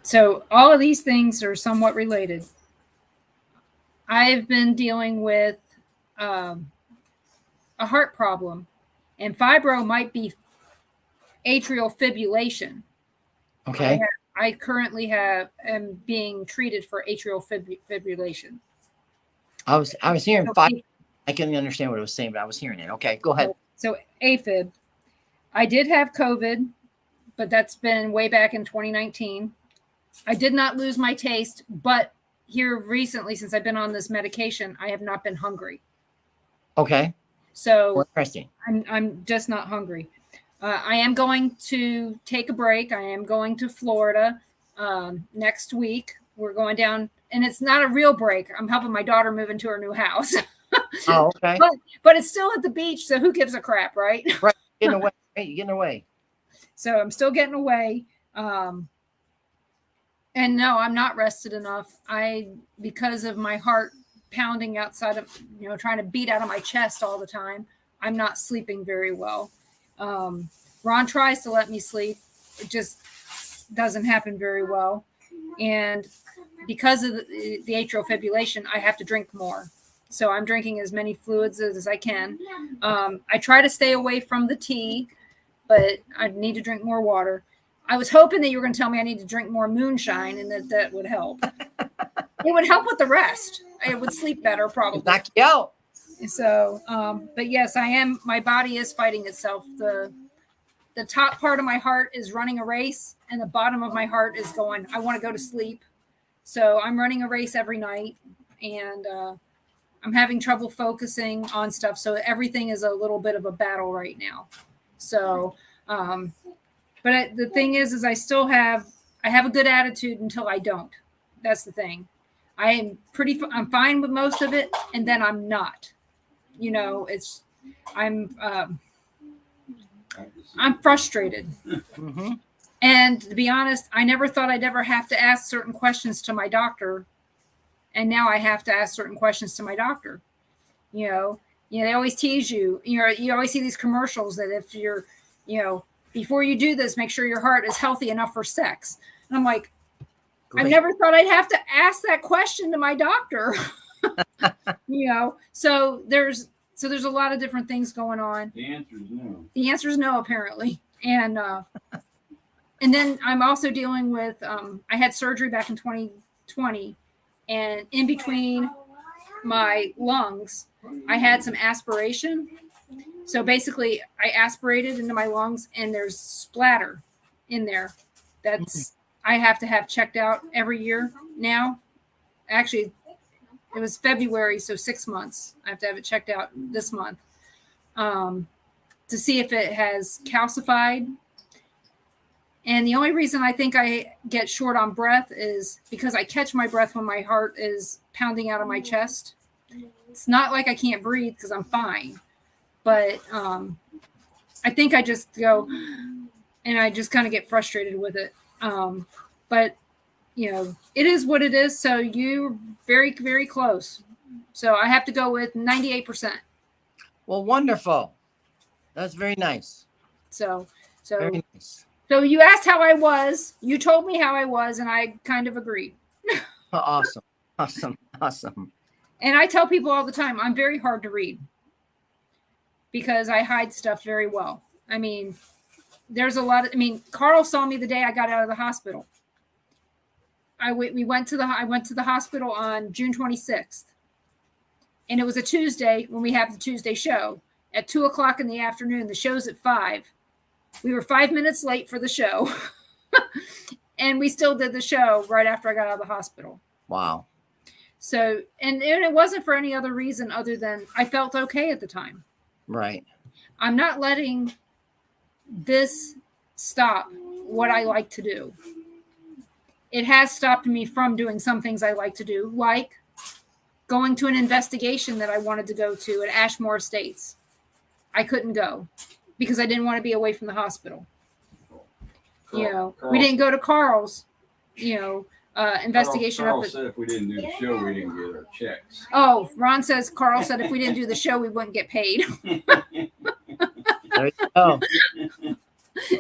so all of these things are somewhat related. I've been dealing with a heart problem, and fibro might be atrial fibrillation. Okay. I currently am being treated for atrial fibrillation. I was hearing five. I couldn't understand what it was saying, but I was hearing it. Okay, go ahead. So AFib. I did have COVID, but that's been way back in 2019. I did not lose my taste, but here recently, since I've been on this medication, I have not been hungry. Okay. So interesting. I'm just not hungry. I am going to take a break. I am going to Florida next week. We're going down, and it's not a real break. I'm helping my daughter move into her new house. Oh, okay. But it's still at the beach, so who gives a crap, right? Right. Getting away. Right? You're getting away. So I'm still getting away. And no, I'm not rested enough. Because of my heart pounding outside of, trying to beat out of my chest all the time, I'm not sleeping very well. Ron tries to let me sleep. It just doesn't happen very well. And because of the atrial fibrillation, I have to drink more. So I'm drinking as many fluids as I can. I try to stay away from the tea, but I need to drink more water. I was hoping that you were going to tell me I need to drink more moonshine and that would help. It would help with the rest. I would sleep better, probably. Knock you out. So, but yes, I am. My body is fighting itself. The top part of my heart is running a race, and the bottom of my heart is going, I want to go to sleep. So I'm running a race every night, and I'm having trouble focusing on stuff. So everything is a little bit of a battle right now. So, but the thing is I have a good attitude until I don't. That's the thing. I'm fine with most of it, and then I'm not. I'm frustrated. Mm-hmm. And to be honest, I never thought I'd ever have to ask certain questions to my doctor. And now I have to ask certain questions to my doctor. They always tease you. You always see these commercials that if you're, before you do this, make sure your heart is healthy enough for sex. And I'm like, I never thought I'd have to ask that question to my doctor. So there's a lot of different things going on. The answer is no. The answer is no, apparently. And then I'm also dealing with, I had surgery back in 2020, and in between my lungs, I had some aspiration. So basically I aspirated into my lungs, and there's splatter in there. I have to have checked out every year now. Actually, it was February, so 6 months. I have to have it checked out this month to see if it has calcified. And the only reason I think I get short on breath is because I catch my breath when my heart is pounding out of my chest. It's not like I can't breathe because I'm fine. But I think I just go and I just kind of get frustrated with it. But it is what it is. So you're very, very close. So I have to go with 98%. Well, wonderful. That's very nice. So So, Very nice. so you asked how I was. You told me how I was, and I kind of agreed. Awesome. Awesome. Awesome. And I tell people all the time, I'm very hard to read because I hide stuff very well. I mean, there's a lot of, I mean, Carl saw me the day I got out of the hospital. I went to the hospital on June 26th, and it was a Tuesday when we have the Tuesday show at 2:00 in the afternoon. The show's at 5. We were 5 minutes late for the show, and we still did the show right after I got out of the hospital. Wow. So, and it wasn't for any other reason other than I felt okay at the time. Right. I'm not letting this stop what I like to do. It has stopped me from doing some things I like to do, like going to an investigation that I wanted to go to at Ashmore Estates. I couldn't go because I didn't want to be away from the hospital. Carl We didn't go to Carl's, investigation. Carl said if we didn't do the show, we didn't get our checks. Oh, Ron says Carl said if we didn't do the show, we wouldn't get paid. There you go.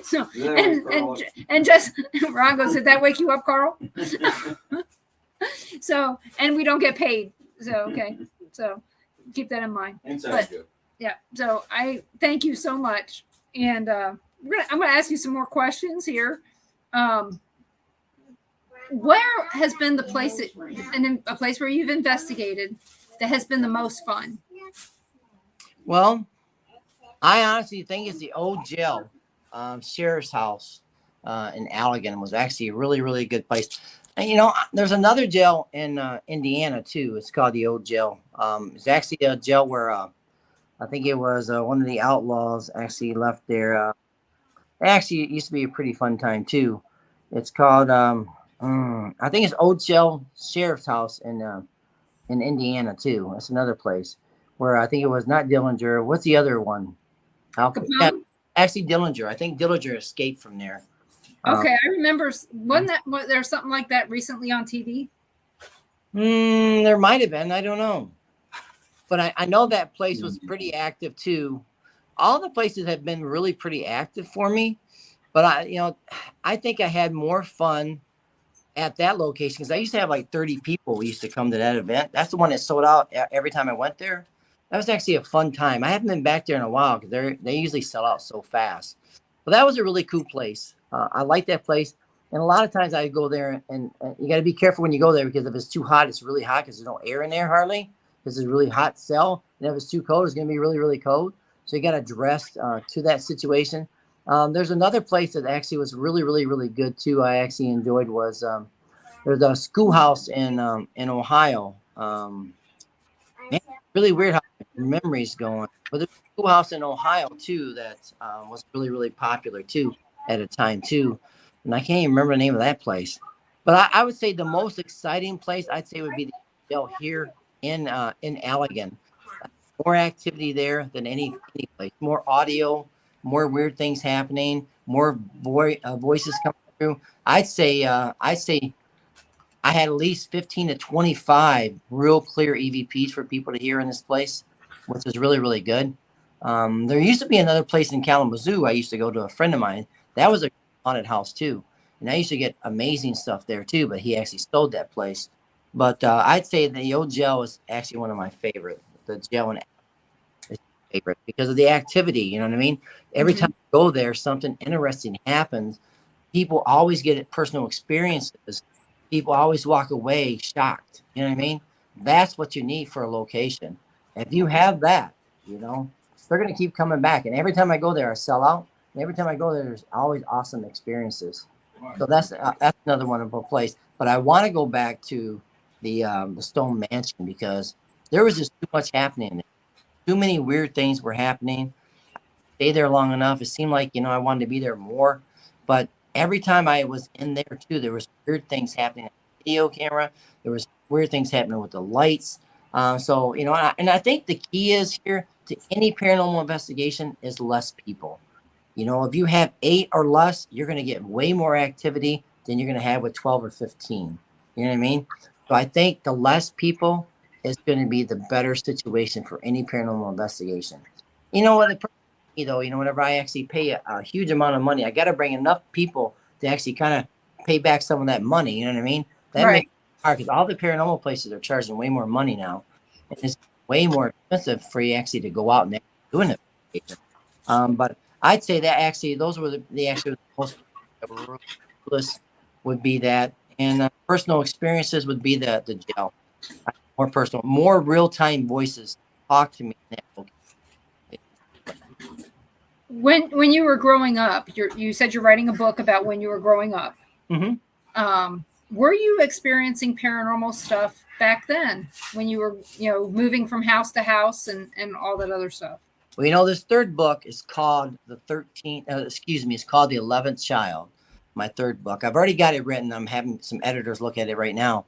So, Yeah, Carl. and just Ron goes, did that wake you up, Carl? So, and we don't get paid. So, okay. So keep that in mind. Inside joke. Yeah. So I thank you so much. And I'm going to ask you some more questions here. Where has been the place a place where you've investigated that has been the most fun? Well, I honestly think it's the old jail. Sheriff's house in Allegan was actually a really, really good place. And, there's another jail in Indiana, too. It's called the old jail. It's actually a jail where I think it was one of the outlaws actually left there. Actually, it used to be a pretty fun time, too. It's called, I think it's Old Jail Sheriff's House in Indiana, too. That's another place where I think it was not Dillinger. What's the other one? Yeah, actually, Dillinger. I think Dillinger escaped from there. Okay, I remember. Wasn't there something like that recently on TV? There might have been. I don't know. But I know that place was pretty active, too. All the places have been really pretty active for me. But I think I had more fun at that location because I used to have like 30 people used to come to that event. That's the one that sold out every time I went there. That was actually a fun time. I haven't been back there in a while because they usually sell out so fast. But that was a really cool place. I like that place. And a lot of times I go there and you got to be careful when you go there because if it's too hot, it's really hot because there's no air in there hardly because it's a really hot cell. And if it's too cold, it's going to be really, really cold. So you got to dress to that situation. There's another place that actually was really, really, really good too. I actually enjoyed was there's a schoolhouse in Ohio. Really weird how memories going. But there's a schoolhouse in Ohio too that was really, really popular too at a time too. And I can't even remember the name of that place. But I would say the most exciting place I'd say would be the jail here in Allegan. More activity there than any place. More audio, more weird things happening, more voices coming through. I'd say I had at least 15 to 25 real clear EVPs for people to hear in this place, which is really, really good. There used to be another place in Kalamazoo I used to go to, a friend of mine. That was a haunted house too. And I used to get amazing stuff there too, but he actually sold that place. But I'd say the old jail is actually one of my favorite. The jail in is favorite because of the activity. You know what I mean? Every time I go there, something interesting happens. People always get personal experiences. People always walk away shocked. You know what I mean? That's what you need for a location. If you have that, they're going to keep coming back. And every time I go there, I sell out. And every time I go there, there's always awesome experiences. So that's another wonderful place. But I want to go back to the Stone Mansion because there was just too much happening. Too many weird things were happening. I stayed there long enough. It seemed like, I wanted to be there more. But every time I was in there too, there was weird things happening on the video camera. There was weird things happening with the lights. So, and I think the key is here to any paranormal investigation is less people. If you have 8 or less, you're going to get way more activity than you're going to have with 12 or 15. You know what I mean? So I think the less people is going to be the better situation for any paranormal investigation. You know what? whenever I actually pay a huge amount of money, I got to bring enough people to actually kind of pay back some of that money. You know what I mean? That Right. makes it hard because all the paranormal places are charging way more money now. And it's way more expensive for you actually to go out and doing it. But I'd say that actually those were the most coolest would be that, and personal experiences would be the jail. More personal, more real time voices talk to me. When you were growing up, you said you're writing a book about when you were growing up. Mm-hmm. Were you experiencing paranormal stuff back then when you were, moving from house to house and all that other stuff? Well, this third book is called it's called The 11th Child. My third book. I've already got it written. I'm having some editors look at it right now,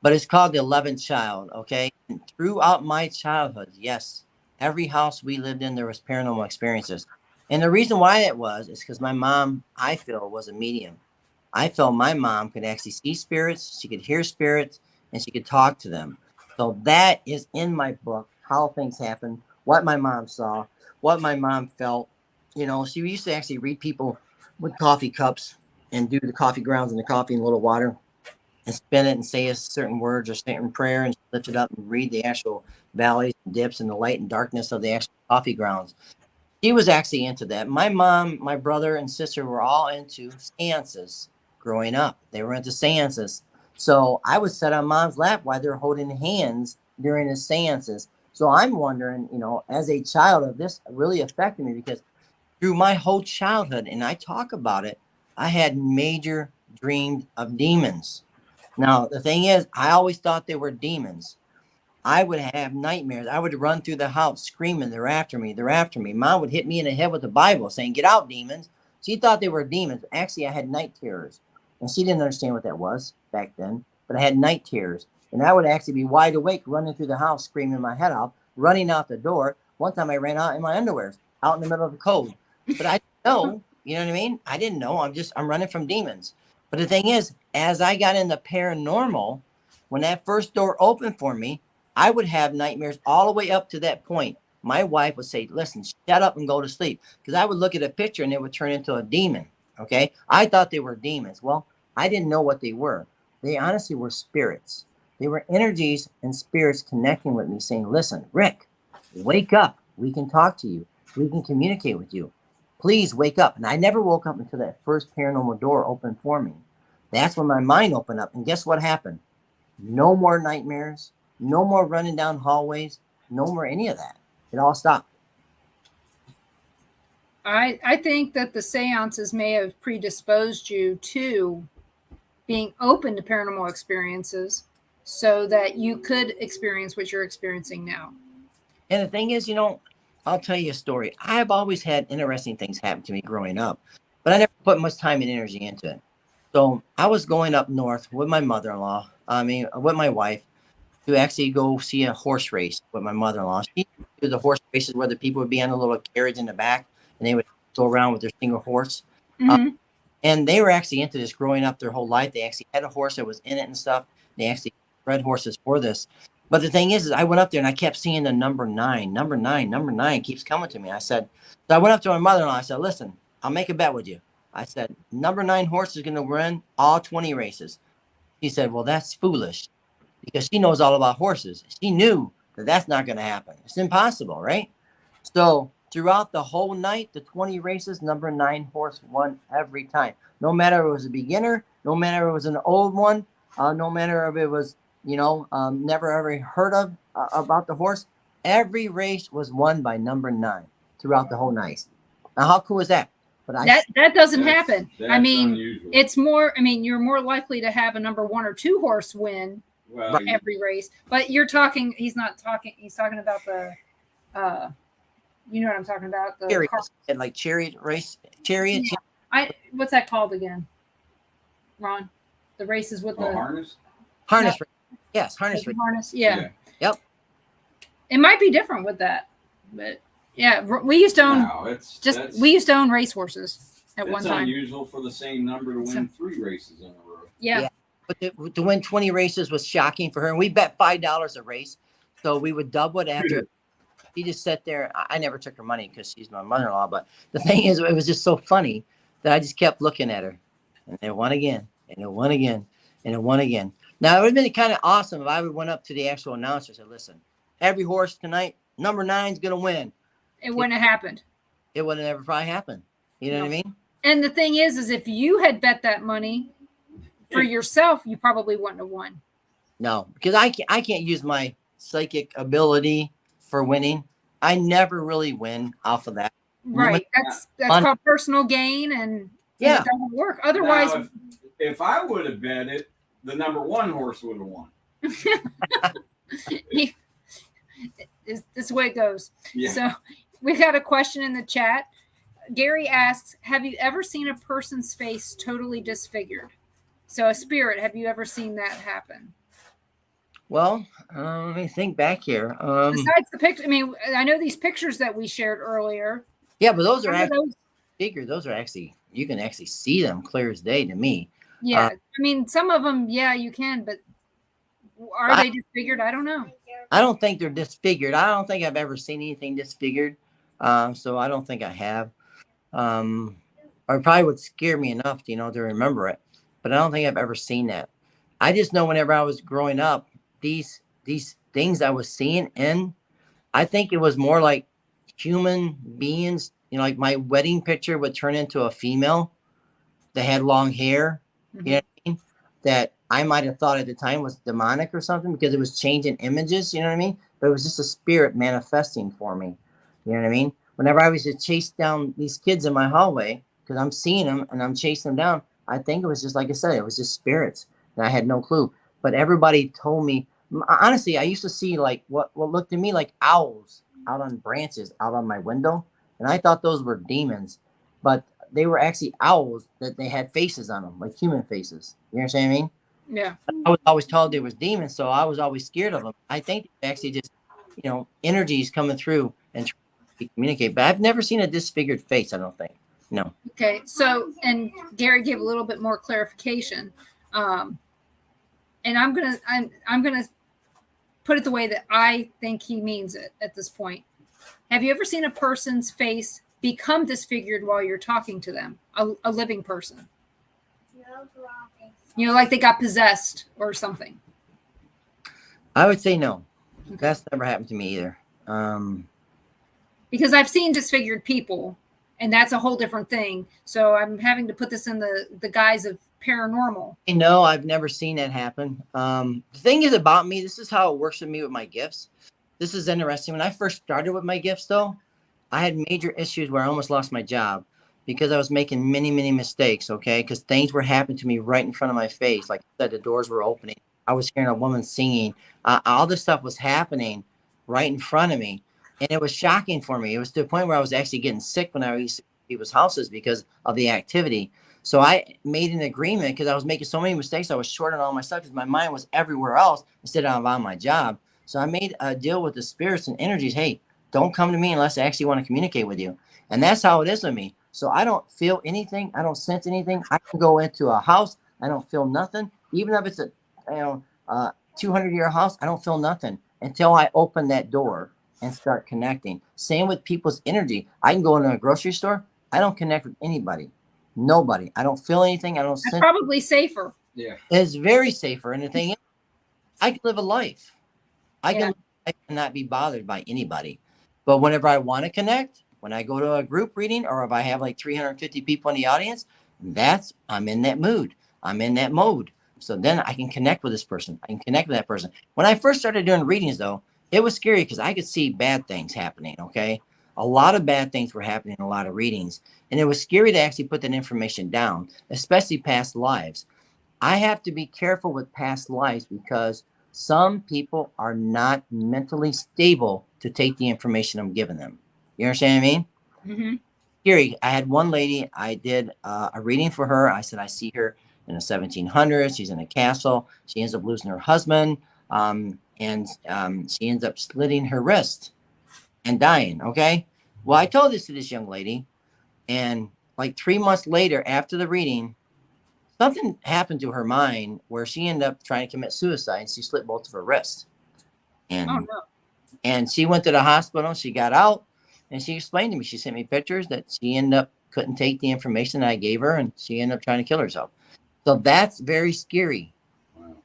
but it's called The 11th Child. Okay. And throughout my childhood, yes, every house we lived in, there was paranormal experiences. And the reason why that is because my mom, I feel, was a medium. I felt my mom could actually see spirits, she could hear spirits, and she could talk to them. So that is in my book, how things happen, what my mom saw, what my mom felt. She used to actually read people with coffee cups and do the coffee grounds and the coffee in a little water and spin it and say a certain words or certain prayer and lift it up and read the actual valleys and dips and the light and darkness of the actual coffee grounds. She was actually into that. My mom, my brother, and sister were all into seances growing up. They were into seances. So I would sit on mom's lap while they're holding hands during the seances. So I'm wondering, as a child, if this really affected me, because through my whole childhood, and I talk about it, I had major dreams of demons. Now, the thing is, I always thought they were demons. I would have nightmares. I would run through the house screaming, they're after me, they're after me. Mom would hit me in the head with the Bible saying, get out, demons. She thought they were demons. Actually, I had night terrors. And she didn't understand what that was back then, but I had night terrors. And I would actually be wide awake, running through the house, screaming my head off, running out the door. One time I ran out in my underwear, out in the middle of the cold. But I didn't know, you know what I mean? I didn't know. I'm running from demons. But the thing is, as I got into paranormal, when that first door opened for me, I would have nightmares all the way up to that point. My wife would say, listen, shut up and go to sleep. Because I would look at a picture and it would turn into a demon. Okay. I thought they were demons. Well, I didn't know what they were. They honestly were spirits. They were energies and spirits connecting with me saying, listen, Rick, wake up. We can talk to you. We can communicate with you. Please wake up. And I never woke up until that first paranormal door opened for me. That's when my mind opened up. And guess what happened? No more nightmares. No more running down hallways. No more any of that. It all stopped. I think that the seances may have predisposed you to being open to paranormal experiences so that you could experience what you're experiencing now. And the thing is, I'll tell you a story. I have always had interesting things happen to me growing up, but I never put much time and energy into it. So I was going up north with my mother-in-law, with my wife, to actually go see a horse race with my mother-in-law. She did the horse races where the people would be on a little carriage in the back and they would go around with their single horse. Mm-hmm. And they were actually into this growing up their whole life. They actually had a horse that was in it and stuff. They actually bred horses for this. But the thing is I went up there and I kept seeing the number 9 keeps coming to me. So I went up to my mother-in-law. I said, listen, I'll make a bet with you. I said, number 9 horse is going to win all 20 races. She said, well, that's foolish. Because she knows all about horses. She knew that that's not going to happen. It's impossible, right? So throughout the whole night, the 20 races, number 9 horse won every time. No matter if it was a beginner, no matter if it was an old one, no matter if it was, never ever heard of about the horse. Every race was won by number 9 throughout the whole night. Now, how cool is that? But that doesn't happen. That's I mean, unusual. it's more. I mean, you're more likely to have a number 1 or 2 horse win every race. But you're talking. He's not talking. He's talking about the. You know what I'm talking about? The chariots, like chariot race, chariots. Yeah. What's that called again, Ron? The races with the harness. Harness race. Yes, harness race. Harness. Yeah. Yep. It might be different with that, but yeah, we used to own we used to own racehorses at one time. It's unusual for the same number to win 3 races in a row. Yeah. But to win 20 races was shocking for her, and we bet $5 a race, so we would double it after She just sat there. I never took her money because she's my mother-in-law. But the thing is, it was just so funny that I just kept looking at her. And it won again, and it won again, and it won again. Now, it would have been kind of awesome if I would went up to the actual announcer and said, listen, every horse tonight, number 9's going to win. It wouldn't have happened. It would have never probably happened. You know what I mean? And the thing is if you had bet that money for yourself, you probably wouldn't have won. No, because I can't use my psychic ability for winning. I never really win off of that. Right. That's called personal gain, and Yeah. it doesn't work. Otherwise, Now, if I would have bet it, the number 1 horse would have won. this is the way it goes. Yeah. So we got a question in the chat. Gary asks, have you ever seen a person's face totally disfigured? So a spirit, have you ever seen that happen? Well, let me think back here. Besides the picture, I mean, I know these pictures that we shared earlier. Yeah, but those are How do actually figured. Those are actually, you can actually see them clear as day to me. Yeah, I mean, some of them, yeah, you can, but are they disfigured? I don't know. I don't think they're disfigured. I don't think I've ever seen anything disfigured. So I don't think I have. Or it probably would scare me enough, to remember it. But I don't think I've ever seen that. I just know whenever I was growing up, these things I was seeing I think it was more like human beings, like my wedding picture would turn into a female that had long hair, Mm-hmm. you know what I mean? That I might have thought at the time was demonic or something because it was changing images, you know what I mean? But it was just a spirit manifesting for me. You know what I mean? Whenever I was to chase down these kids in my hallway, because I'm seeing them and I'm chasing them down, I think it was just, like I said, it was just spirits. And I had no clue. But everybody told me, honestly, I used to see like what looked to me like owls out on branches out on my window. And I thought those were demons. But they were actually owls that they had faces on them, like human faces. You understand what I mean? Yeah. I was always told they was demons, so I was always scared of them. I think they actually just, energies coming through and trying to communicate. But I've never seen a disfigured face, I don't think. No. Okay. So, and Gary gave a little bit more clarification. And I'm gonna put it the way that I think he means it at this point. Have you ever seen a person's face become disfigured while you're talking to them? A living person. Like they got possessed or something. I would say no. That's never happened to me either. Because I've seen disfigured people, and that's a whole different thing. So I'm having to put this in the guise of paranormal. No, I've never seen that happen. The thing is about me, this is how it works with me with my gifts. This is interesting. When I first started with my gifts, though, I had major issues where I almost lost my job because I was making many, many mistakes, okay? Because things were happening to me right in front of my face. Like I said, the doors were opening. I was hearing a woman singing. All this stuff was happening right in front of me. And it was shocking for me. It was to the point where I was actually getting sick when I used to people's houses because of the activity. So I made an agreement because I was making so many mistakes. I was short on all my stuff because my mind was everywhere else instead of on my job. So I made a deal with the spirits and energies. Hey, don't come to me unless I actually want to communicate with you. And that's how it is with me. So I don't feel anything. I don't sense anything. I can go into a house. I don't feel nothing. Even if it's a 200-year house, I don't feel nothing until I open that door and start connecting. Same with people's energy. I can go into a grocery store. I don't connect with anybody. Nobody. I don't feel anything. I don't That's sense. probably safer. Yeah. It's very safer. And the thing is, I can live a life. I cannot be bothered by anybody. But whenever I want to connect, when I go to a group reading or if I have like 350 people in the audience, I'm in that mood. I'm in that mode. So then I can connect with this person. I can connect with that person. When I first started doing readings, though, it was scary because I could see bad things happening, okay? A lot of bad things were happening in a lot of readings. And it was scary to actually put that information down, especially past lives. I have to be careful with past lives because some people are not mentally stable to take the information I'm giving them. You understand what I mean? Mm-hmm. Scary. I had one lady, I did a reading for her. I said, I see her in the 1700s. She's in a castle. She ends up losing her husband. And she ends up slitting her wrist and dying. Okay. Well, I told this to this young lady, and like 3 months later, after the reading, something happened to her mind where she ended up trying to commit suicide, and she slit both of her wrists. And Oh, no. And she went to the hospital. She got out, and she explained to me. She sent me pictures that she ended up couldn't take the information that I gave her, and she ended up trying to kill herself. So that's very scary.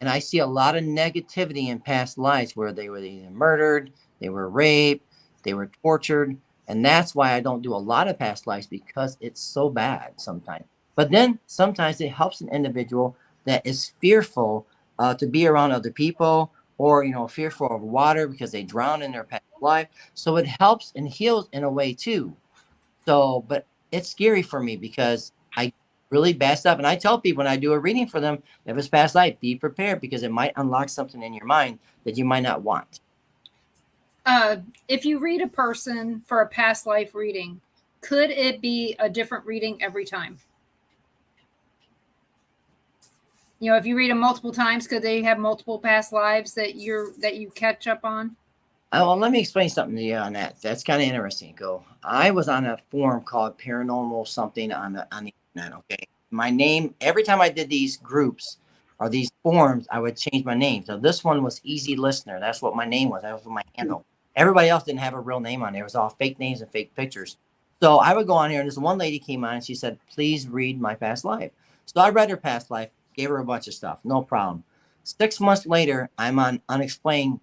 And I see a lot of negativity in past lives where they were either murdered, they were raped, they were tortured. And that's why I don't do a lot of past lives, because it's so bad sometimes. But then sometimes it helps an individual that is fearful to be around other people, or, fearful of water because they drowned in their past life. So it helps and heals in a way too. So, but it's scary for me because I really bad stuff. And I tell people when I do a reading for them, if it's past life, be prepared, because it might unlock something in your mind that you might not want. If you read a person for a past life reading, could it be a different reading every time? If you read them multiple times, could they have multiple past lives that you catch up on? Well, let me explain something to you on that. That's kind of interesting. I was on a forum called Paranormal something on the internet. Okay, my name, every time I did these groups or these forums, I would change my name. So this one was Easy Listener. That's what my name was. That was my handle. Everybody else didn't have a real name on there. It was all fake names and fake pictures. So I would go on here, and this one lady came on and she said, "Please read my past life." So I read her past life, gave her a bunch of stuff, no problem. 6 months later, I'm on Unexplained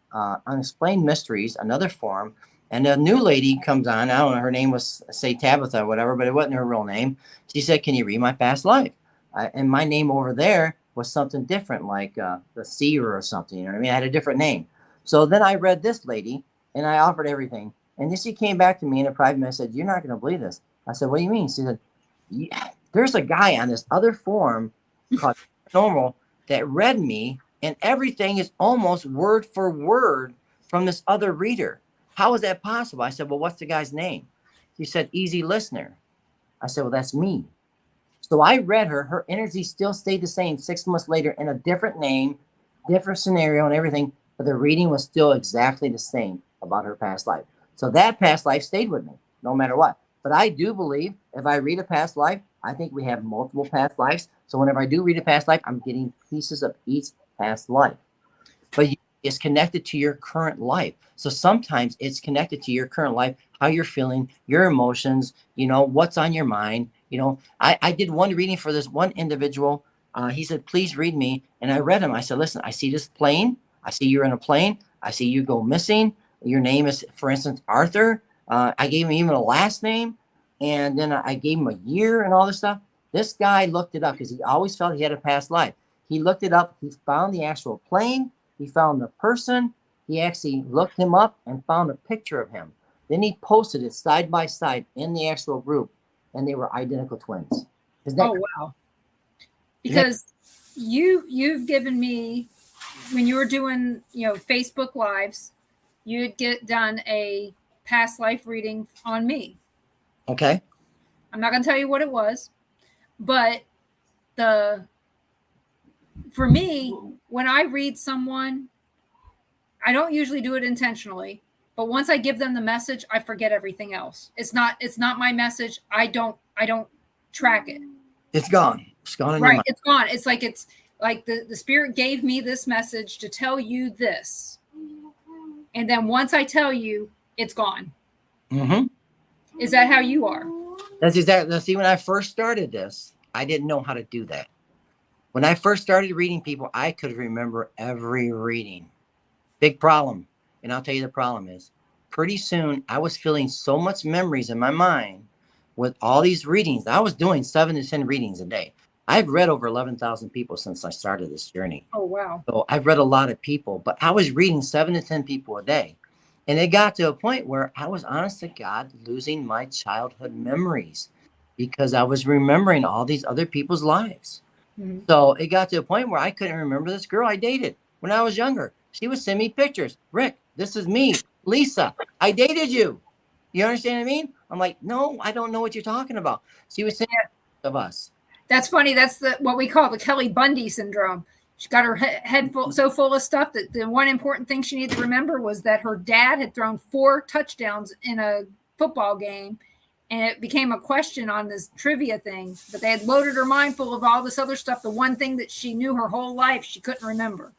Mysteries, another forum, and a new lady comes on. I don't know, her name was, say, Tabitha or whatever, but it wasn't her real name. She said, "Can you read my past life?" And my name over there was something different, like the Seer or something. You know what I mean? I had a different name. So then I read this lady, and I offered everything. And then she came back to me in a private message. Said, "You're not going to believe this." I said, "What do you mean?" She said, "Yeah, there's a guy on this other forum called Paranormal that read me, and everything is almost word for word from this other reader. How is that possible?" I said, "Well, what's the guy's name?" She said, "Easy Listener." I said, "Well, that's me." So I read her. Her energy still stayed the same 6 months later in a different name, different scenario and everything, but the reading was still exactly the same about her past life. So that past life stayed with me no matter what. But I do believe if I read a past life, I think we have multiple past lives. So whenever I do read a past life, I'm getting pieces of each past life. But it's connected to your current life. So sometimes it's connected to your current life, how you're feeling, your emotions, what's on your mind. I did one reading for this one individual. He said, "Please read me." And I read him. I said, "Listen, I see this plane. I see you're in a plane. I see you go missing. Your name is, for instance, Arthur." I gave him even a last name. And then I gave him a year and all this stuff. This guy looked it up because he always felt he had a past life. He looked it up. He found the actual plane. He found the person. He actually looked him up and found a picture of him. Then he posted it side by side in the actual group, and they were identical twins. Oh, wow. Because you've given me, when you were doing, Facebook Lives, you'd get done a past life reading on me. Okay. I'm not going to tell you what it was, but for me, when I read someone, I don't usually do it intentionally, but once I give them the message, I forget everything else. It's not my message. I don't track it. It's gone. It's gone in your Right. mind. It's gone. It's like the spirit gave me this message to tell you this. And then once I tell you, it's gone. Mm-hmm. Is that how you are? That's exactly. Now, see, when I first started this, I didn't know how to do that. When I first started reading people, I could remember every reading. Big problem. And I'll tell you the problem is, pretty soon I was feeling so much memories in my mind with all these readings. I was doing 7 to 10 readings a day. I've read over 11,000 people since I started this journey. Oh, wow. So I've read a lot of people, but I was reading 7 to 10 people a day. And it got to a point where I was, honest to God, losing my childhood memories because I was remembering all these other people's lives. Mm-hmm. So it got to a point where I couldn't remember this girl I dated when I was younger. She would send me pictures. "Rick, this is me, Lisa. I dated you." You understand what I mean? I'm like, "No, I don't know what you're talking about." She was sending pictures of us. That's funny. That's what we call the Kelly Bundy syndrome. She got her head so full of stuff that the one important thing she needed to remember was that her dad had thrown 4 touchdowns in a football game. And it became a question on this trivia thing. But they had loaded her mind full of all this other stuff. The one thing that she knew her whole life, she couldn't remember.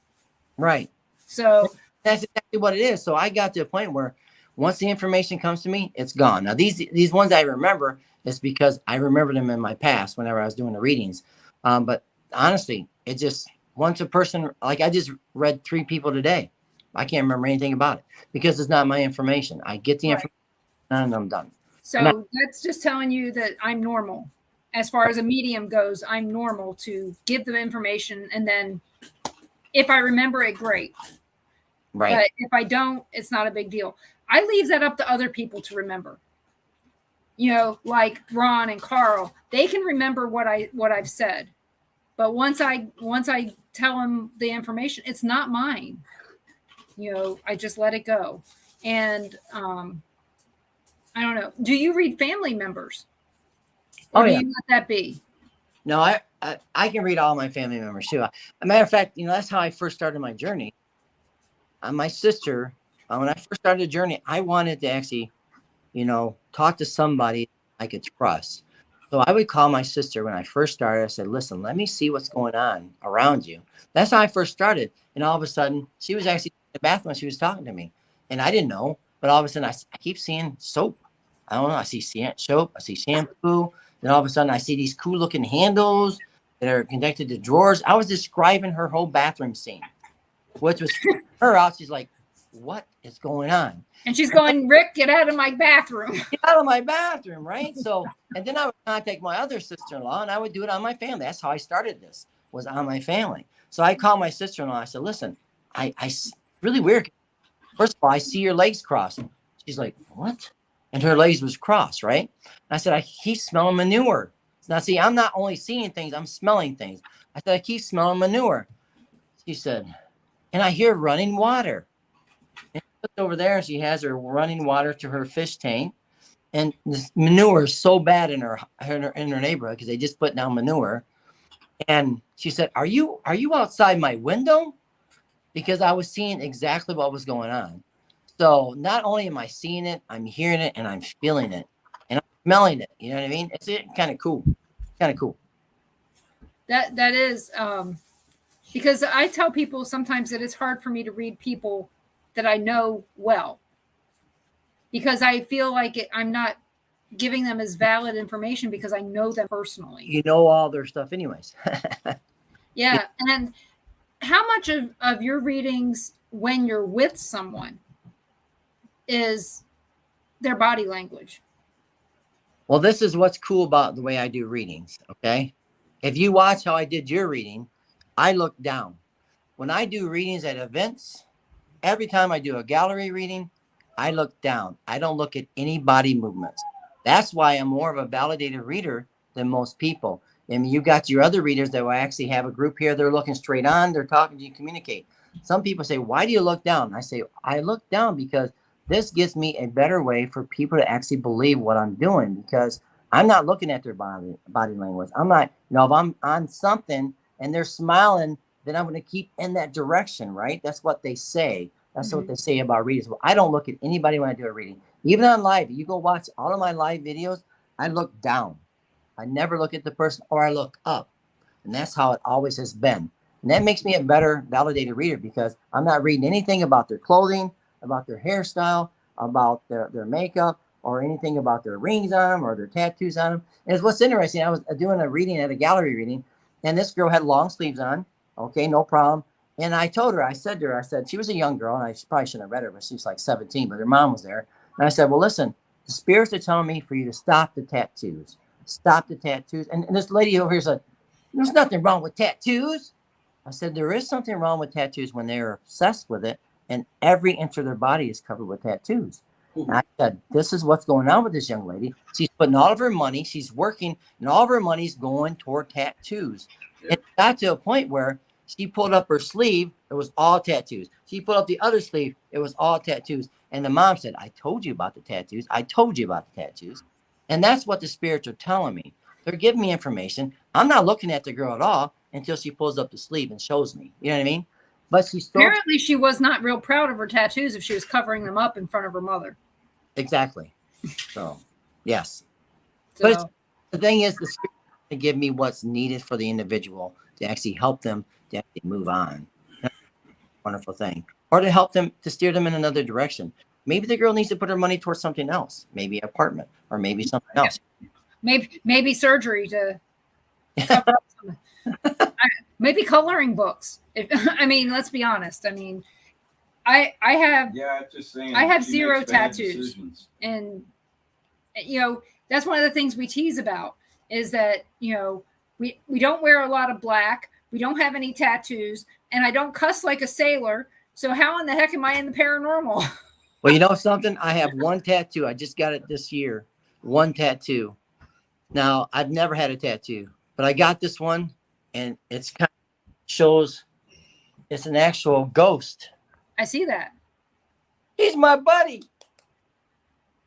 Right. So that's exactly what it is. So I got to a point where once the information comes to me, it's gone. Now these ones I remember is because I remember them in my past whenever I was doing the readings. But honestly, it just once a person, like I just read 3 people today. I can't remember anything about it because it's not my information. I get the Right. information and I'm done. So that's just telling you that I'm normal. As far as a medium goes, I'm normal to give the information. And then if I remember it, great. Right. But if I don't, it's not a big deal. I leave that up to other people to remember. You know, like Ron and Carl, they can remember what I've said. But once I tell them the information, it's not mine. You know, I just let it go. And I don't know. Do you read family members? Or do you let that be? No, I can read all my family members too. As a matter of fact, that's how I first started my journey. My sister, when I first started the journey, I wanted to actually, talk to somebody I could trust. So I would call my sister when I first started. I said, listen, let me see what's going on around you. That's how I first started. And all of a sudden, she was actually in the bathroom. She was talking to me. And I didn't know. But all of a sudden, I keep seeing soap. I don't know. I see soap. I see shampoo. Then all of a sudden, I see these cool looking handles that are connected to drawers. I was describing her whole bathroom scene, which was her out. She's like, what is going on? And she's going, Rick, get out of my bathroom. Get out of my bathroom, right? So, and then I would contact my other sister-in-law and I would do it on my family. That's how I started this, was on my family. So I called my sister-in-law. I said, listen, I really weird. First of all, I see your legs crossed. She's like, what? And her legs was crossed, right? And I said, I keep smelling manure. Now, see, I'm not only seeing things, I'm smelling things. I said, I keep smelling manure. She said, and I hear running water. And she looked over there and she has her running water to her fish tank. And this manure is so bad in her neighborhood because they just put down manure. And she said, are you outside my window? Because I was seeing exactly what was going on. So not only am I seeing it, I'm hearing it and I'm feeling it and I'm smelling it. You know what I mean? It's kind of cool. Kind of cool. That is because I tell people sometimes that it's hard for me to read people that I know well because I feel like I'm not giving them as valid information because I know them personally. You know all their stuff anyways. Yeah. And how much of your readings when you're with someone is their body language? Well, this is what's cool about the way I do readings, okay? If you watch how I did your reading, I look down. When I do readings at events, every time I do a gallery reading, I look down. I don't look at any body movements. That's why I'm more of a validated reader than most people. And you got your other readers that will actually have a group here. They're looking straight on. They're talking to you, communicate. Some people say, why do you look down? I say, I look down because this gives me a better way for people to actually believe what I'm doing because I'm not looking at their body language. I'm not, if I'm on something and they're smiling, then I'm going to keep in that direction, right? That's what they say. That's what they say about readings. Well, I don't look at anybody when I do a reading. Even on live, you go watch all of my live videos, I look down. I never look at the person or I look up. And that's how it always has been. And that makes me a better validated reader because I'm not reading anything about their clothing, about their hairstyle, about their makeup, or anything about their rings on them or their tattoos on them. And it's what's interesting, I was doing a reading at a gallery reading, and this girl had long sleeves on. Okay, no problem. And I told her, I said, she was a young girl, and I probably shouldn't have read her, but she was like 17, but her mom was there. And I said, well, listen, the spirits are telling me for you to stop the tattoos. Stop the tattoos. And this lady over here said, there's nothing wrong with tattoos. I said, there is something wrong with tattoos when they're obsessed with it, and every inch of their body is covered with tattoos. And I said, this is what's going on with this young lady. She's putting all of her money, she's working, and all of her money's going toward tattoos. It got to a point where she pulled up her sleeve, it was all tattoos. She pulled up the other sleeve, it was all tattoos. And the mom said, I told you about the tattoos. I told you about the tattoos. And that's what the spirits are telling me. They're giving me information. I'm not looking at the girl at all until she pulls up the sleeve and shows me. You know what I mean? But she's still apparently she was not real proud of her tattoos if she was covering them up in front of her mother. Exactly. So, yes. So, But the thing is, the spirit to give me what's needed for the individual to actually help them to actually move on. That's a wonderful thing. or to help them, to steer them in another direction. Maybe the girl needs to put her money towards something else, maybe an apartment or maybe something else. Maybe surgery to cover up some, maybe coloring books. I mean, let's be honest. I mean, I have Yeah, just saying. I have she 0 makes bad tattoos. decisions. And that's one of the things we tease about is that we don't wear a lot of black, we don't have any tattoos, and I don't cuss like a sailor. So how in the heck am I in the paranormal? Well, you know something? I have one tattoo. I just got it this year. One tattoo. Now, I've never had a tattoo, but I got this one, and it's kind of shows it's an actual ghost. I see that. He's my buddy.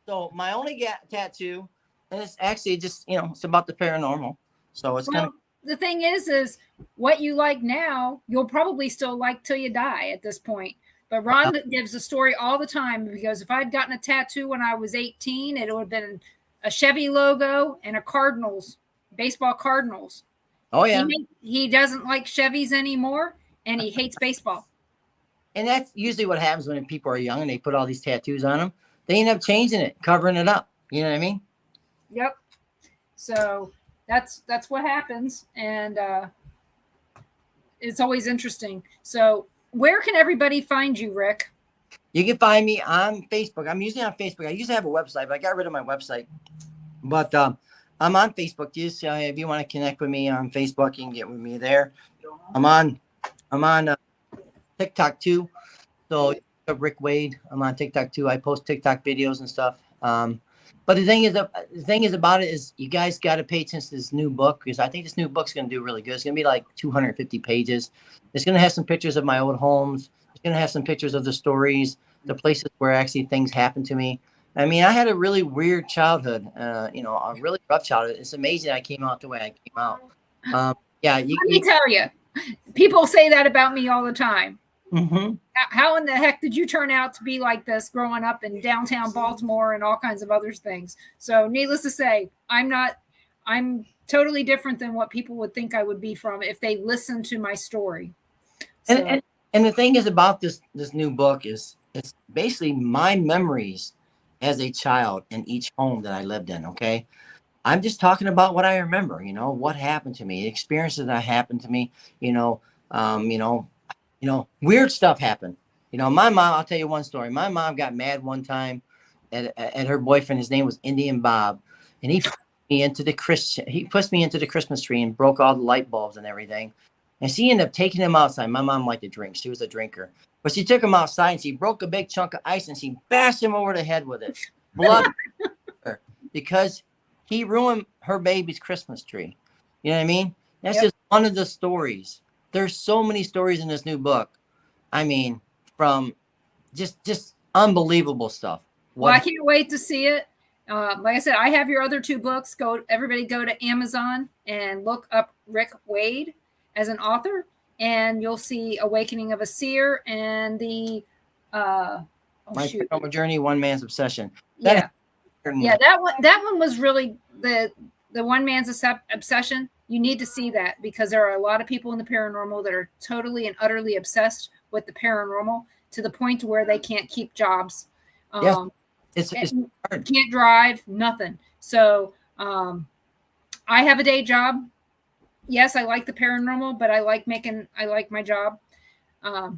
So my only tattoo, and it's actually just, it's about the paranormal. So it's kind of. The thing is what you like now, you'll probably still like till you die at this point. But Ron gives a story all the time because if I'd gotten a tattoo when I was 18, it would have been a Chevy logo and a Cardinals, baseball Cardinals. Oh, yeah. He doesn't like Chevys anymore, and he hates baseball. And that's usually what happens when people are young and they put all these tattoos on them. They end up changing it, covering it up. You know what I mean? Yep. So that's what happens. And it's always interesting. So where can everybody find you, Rick? You can find me on Facebook. I'm usually on Facebook. I used to have a website, but I got rid of my website. But I'm on Facebook. Just if you want to connect with me on Facebook, you can get with me there. I'm on TikTok too. So Rick Waid. I'm on TikTok too. I post TikTok videos and stuff. But the thing is about it is you guys got to pay attention to this new book because I think this new book's going to do really good. It's going to be like 250 pages. It's going to have some pictures of my old homes. It's going to have some pictures of the stories, the places where actually things happened to me. I mean, I had a really weird childhood, a really rough childhood. It's amazing I came out the way I came out. Let me tell you, people say that about me all the time. Mm-hmm. How in the heck did you turn out to be like this growing up in downtown Baltimore and all kinds of other things? So needless to say, I'm totally different than what people would think I would be from if they listened to my story. So. And the thing is about this new book is it's basically my memories as a child in each home that I lived in. Okay. I'm just talking about what I remember, what happened to me, experiences that happened to me, weird stuff happened. My mom, I'll tell you one story. My mom got mad one time at her boyfriend. His name was Indian Bob. And he pushed me into the Christmas tree and broke all the light bulbs and everything. And she ended up taking him outside. My mom liked to drink. She was a drinker. But she took him outside and she broke a big chunk of ice and she bashed him over the head with it. Blood. Because he ruined her baby's Christmas tree. You know what I mean? That's just one of the stories. There's so many stories in this new book. I mean, from just unbelievable stuff. Well, I can't wait to see it. Like I said, I have your other 2 books. Everybody go to Amazon and look up Rick Waid as an author, and you'll see Awakening of a Seer and the My Paranormal Journey, One Man's Obsession. That one was really the One Man's Obsession. You need to see that because there are a lot of people in the paranormal that are totally and utterly obsessed with the paranormal to the point where they can't keep jobs. It's hard. Can't drive, nothing. So I have a day job. Yes, I like the paranormal, but I like my job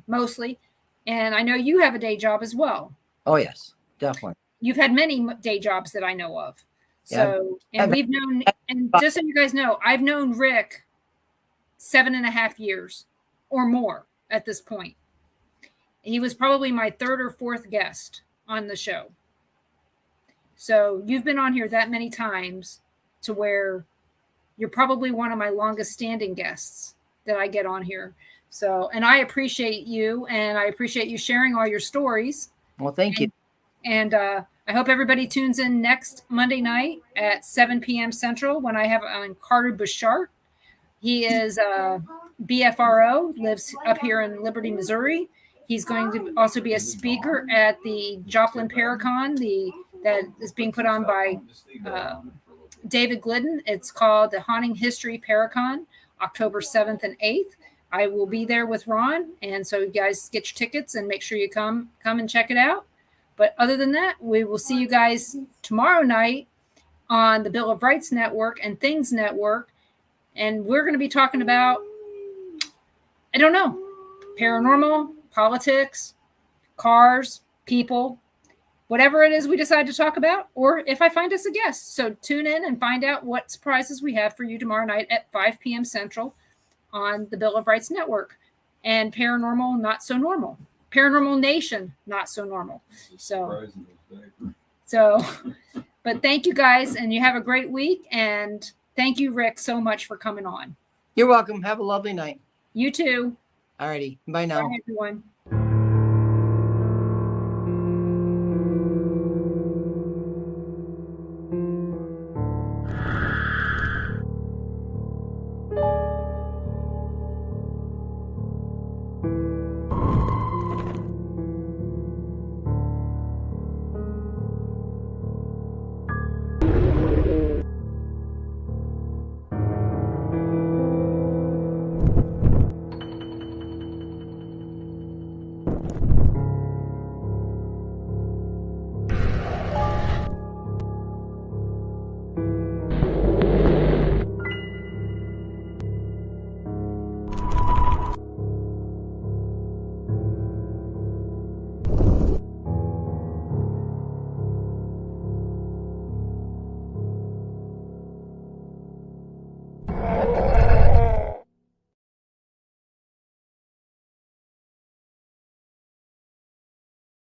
mostly. And I know you have a day job as well. Oh, yes, definitely. You've had many day jobs that I know of. So, and we've known, and just so you guys know, I've known Rick 7.5 years or more at this point. He was probably my 3rd or 4th guest on the show. So you've been on here that many times to where you're probably one of my longest standing guests that I get on here. So, and I appreciate you and I appreciate you sharing all your stories. Well, thank you. And I hope everybody tunes in next Monday night at 7 p.m. Central when I have on Carter Bouchard. He is BFRO, lives up here in Liberty, Missouri. He's going to also be a speaker at the Joplin Paracon, that is being put on by David Glidden. It's called the Haunting History Paracon, October 7th and 8th. I will be there with Ron. And so you guys get your tickets and make sure you come and check it out. But other than that, we will see you guys tomorrow night on the Bill of Rights Network and Things Network. And we're going to be talking about, I don't know, paranormal, politics, cars, people, whatever it is we decide to talk about, or if I find us a guest. So tune in and find out what surprises we have for you tomorrow night at 5 p.m. Central on the Bill of Rights Network. And Paranormal, Not So Normal. Paranormal Nation, Not So Normal. But thank you guys, and you have a great week. And thank you, Rick, so much for coming on. You're welcome. Have a lovely night. You too. Alrighty. Bye now. Bye, everyone.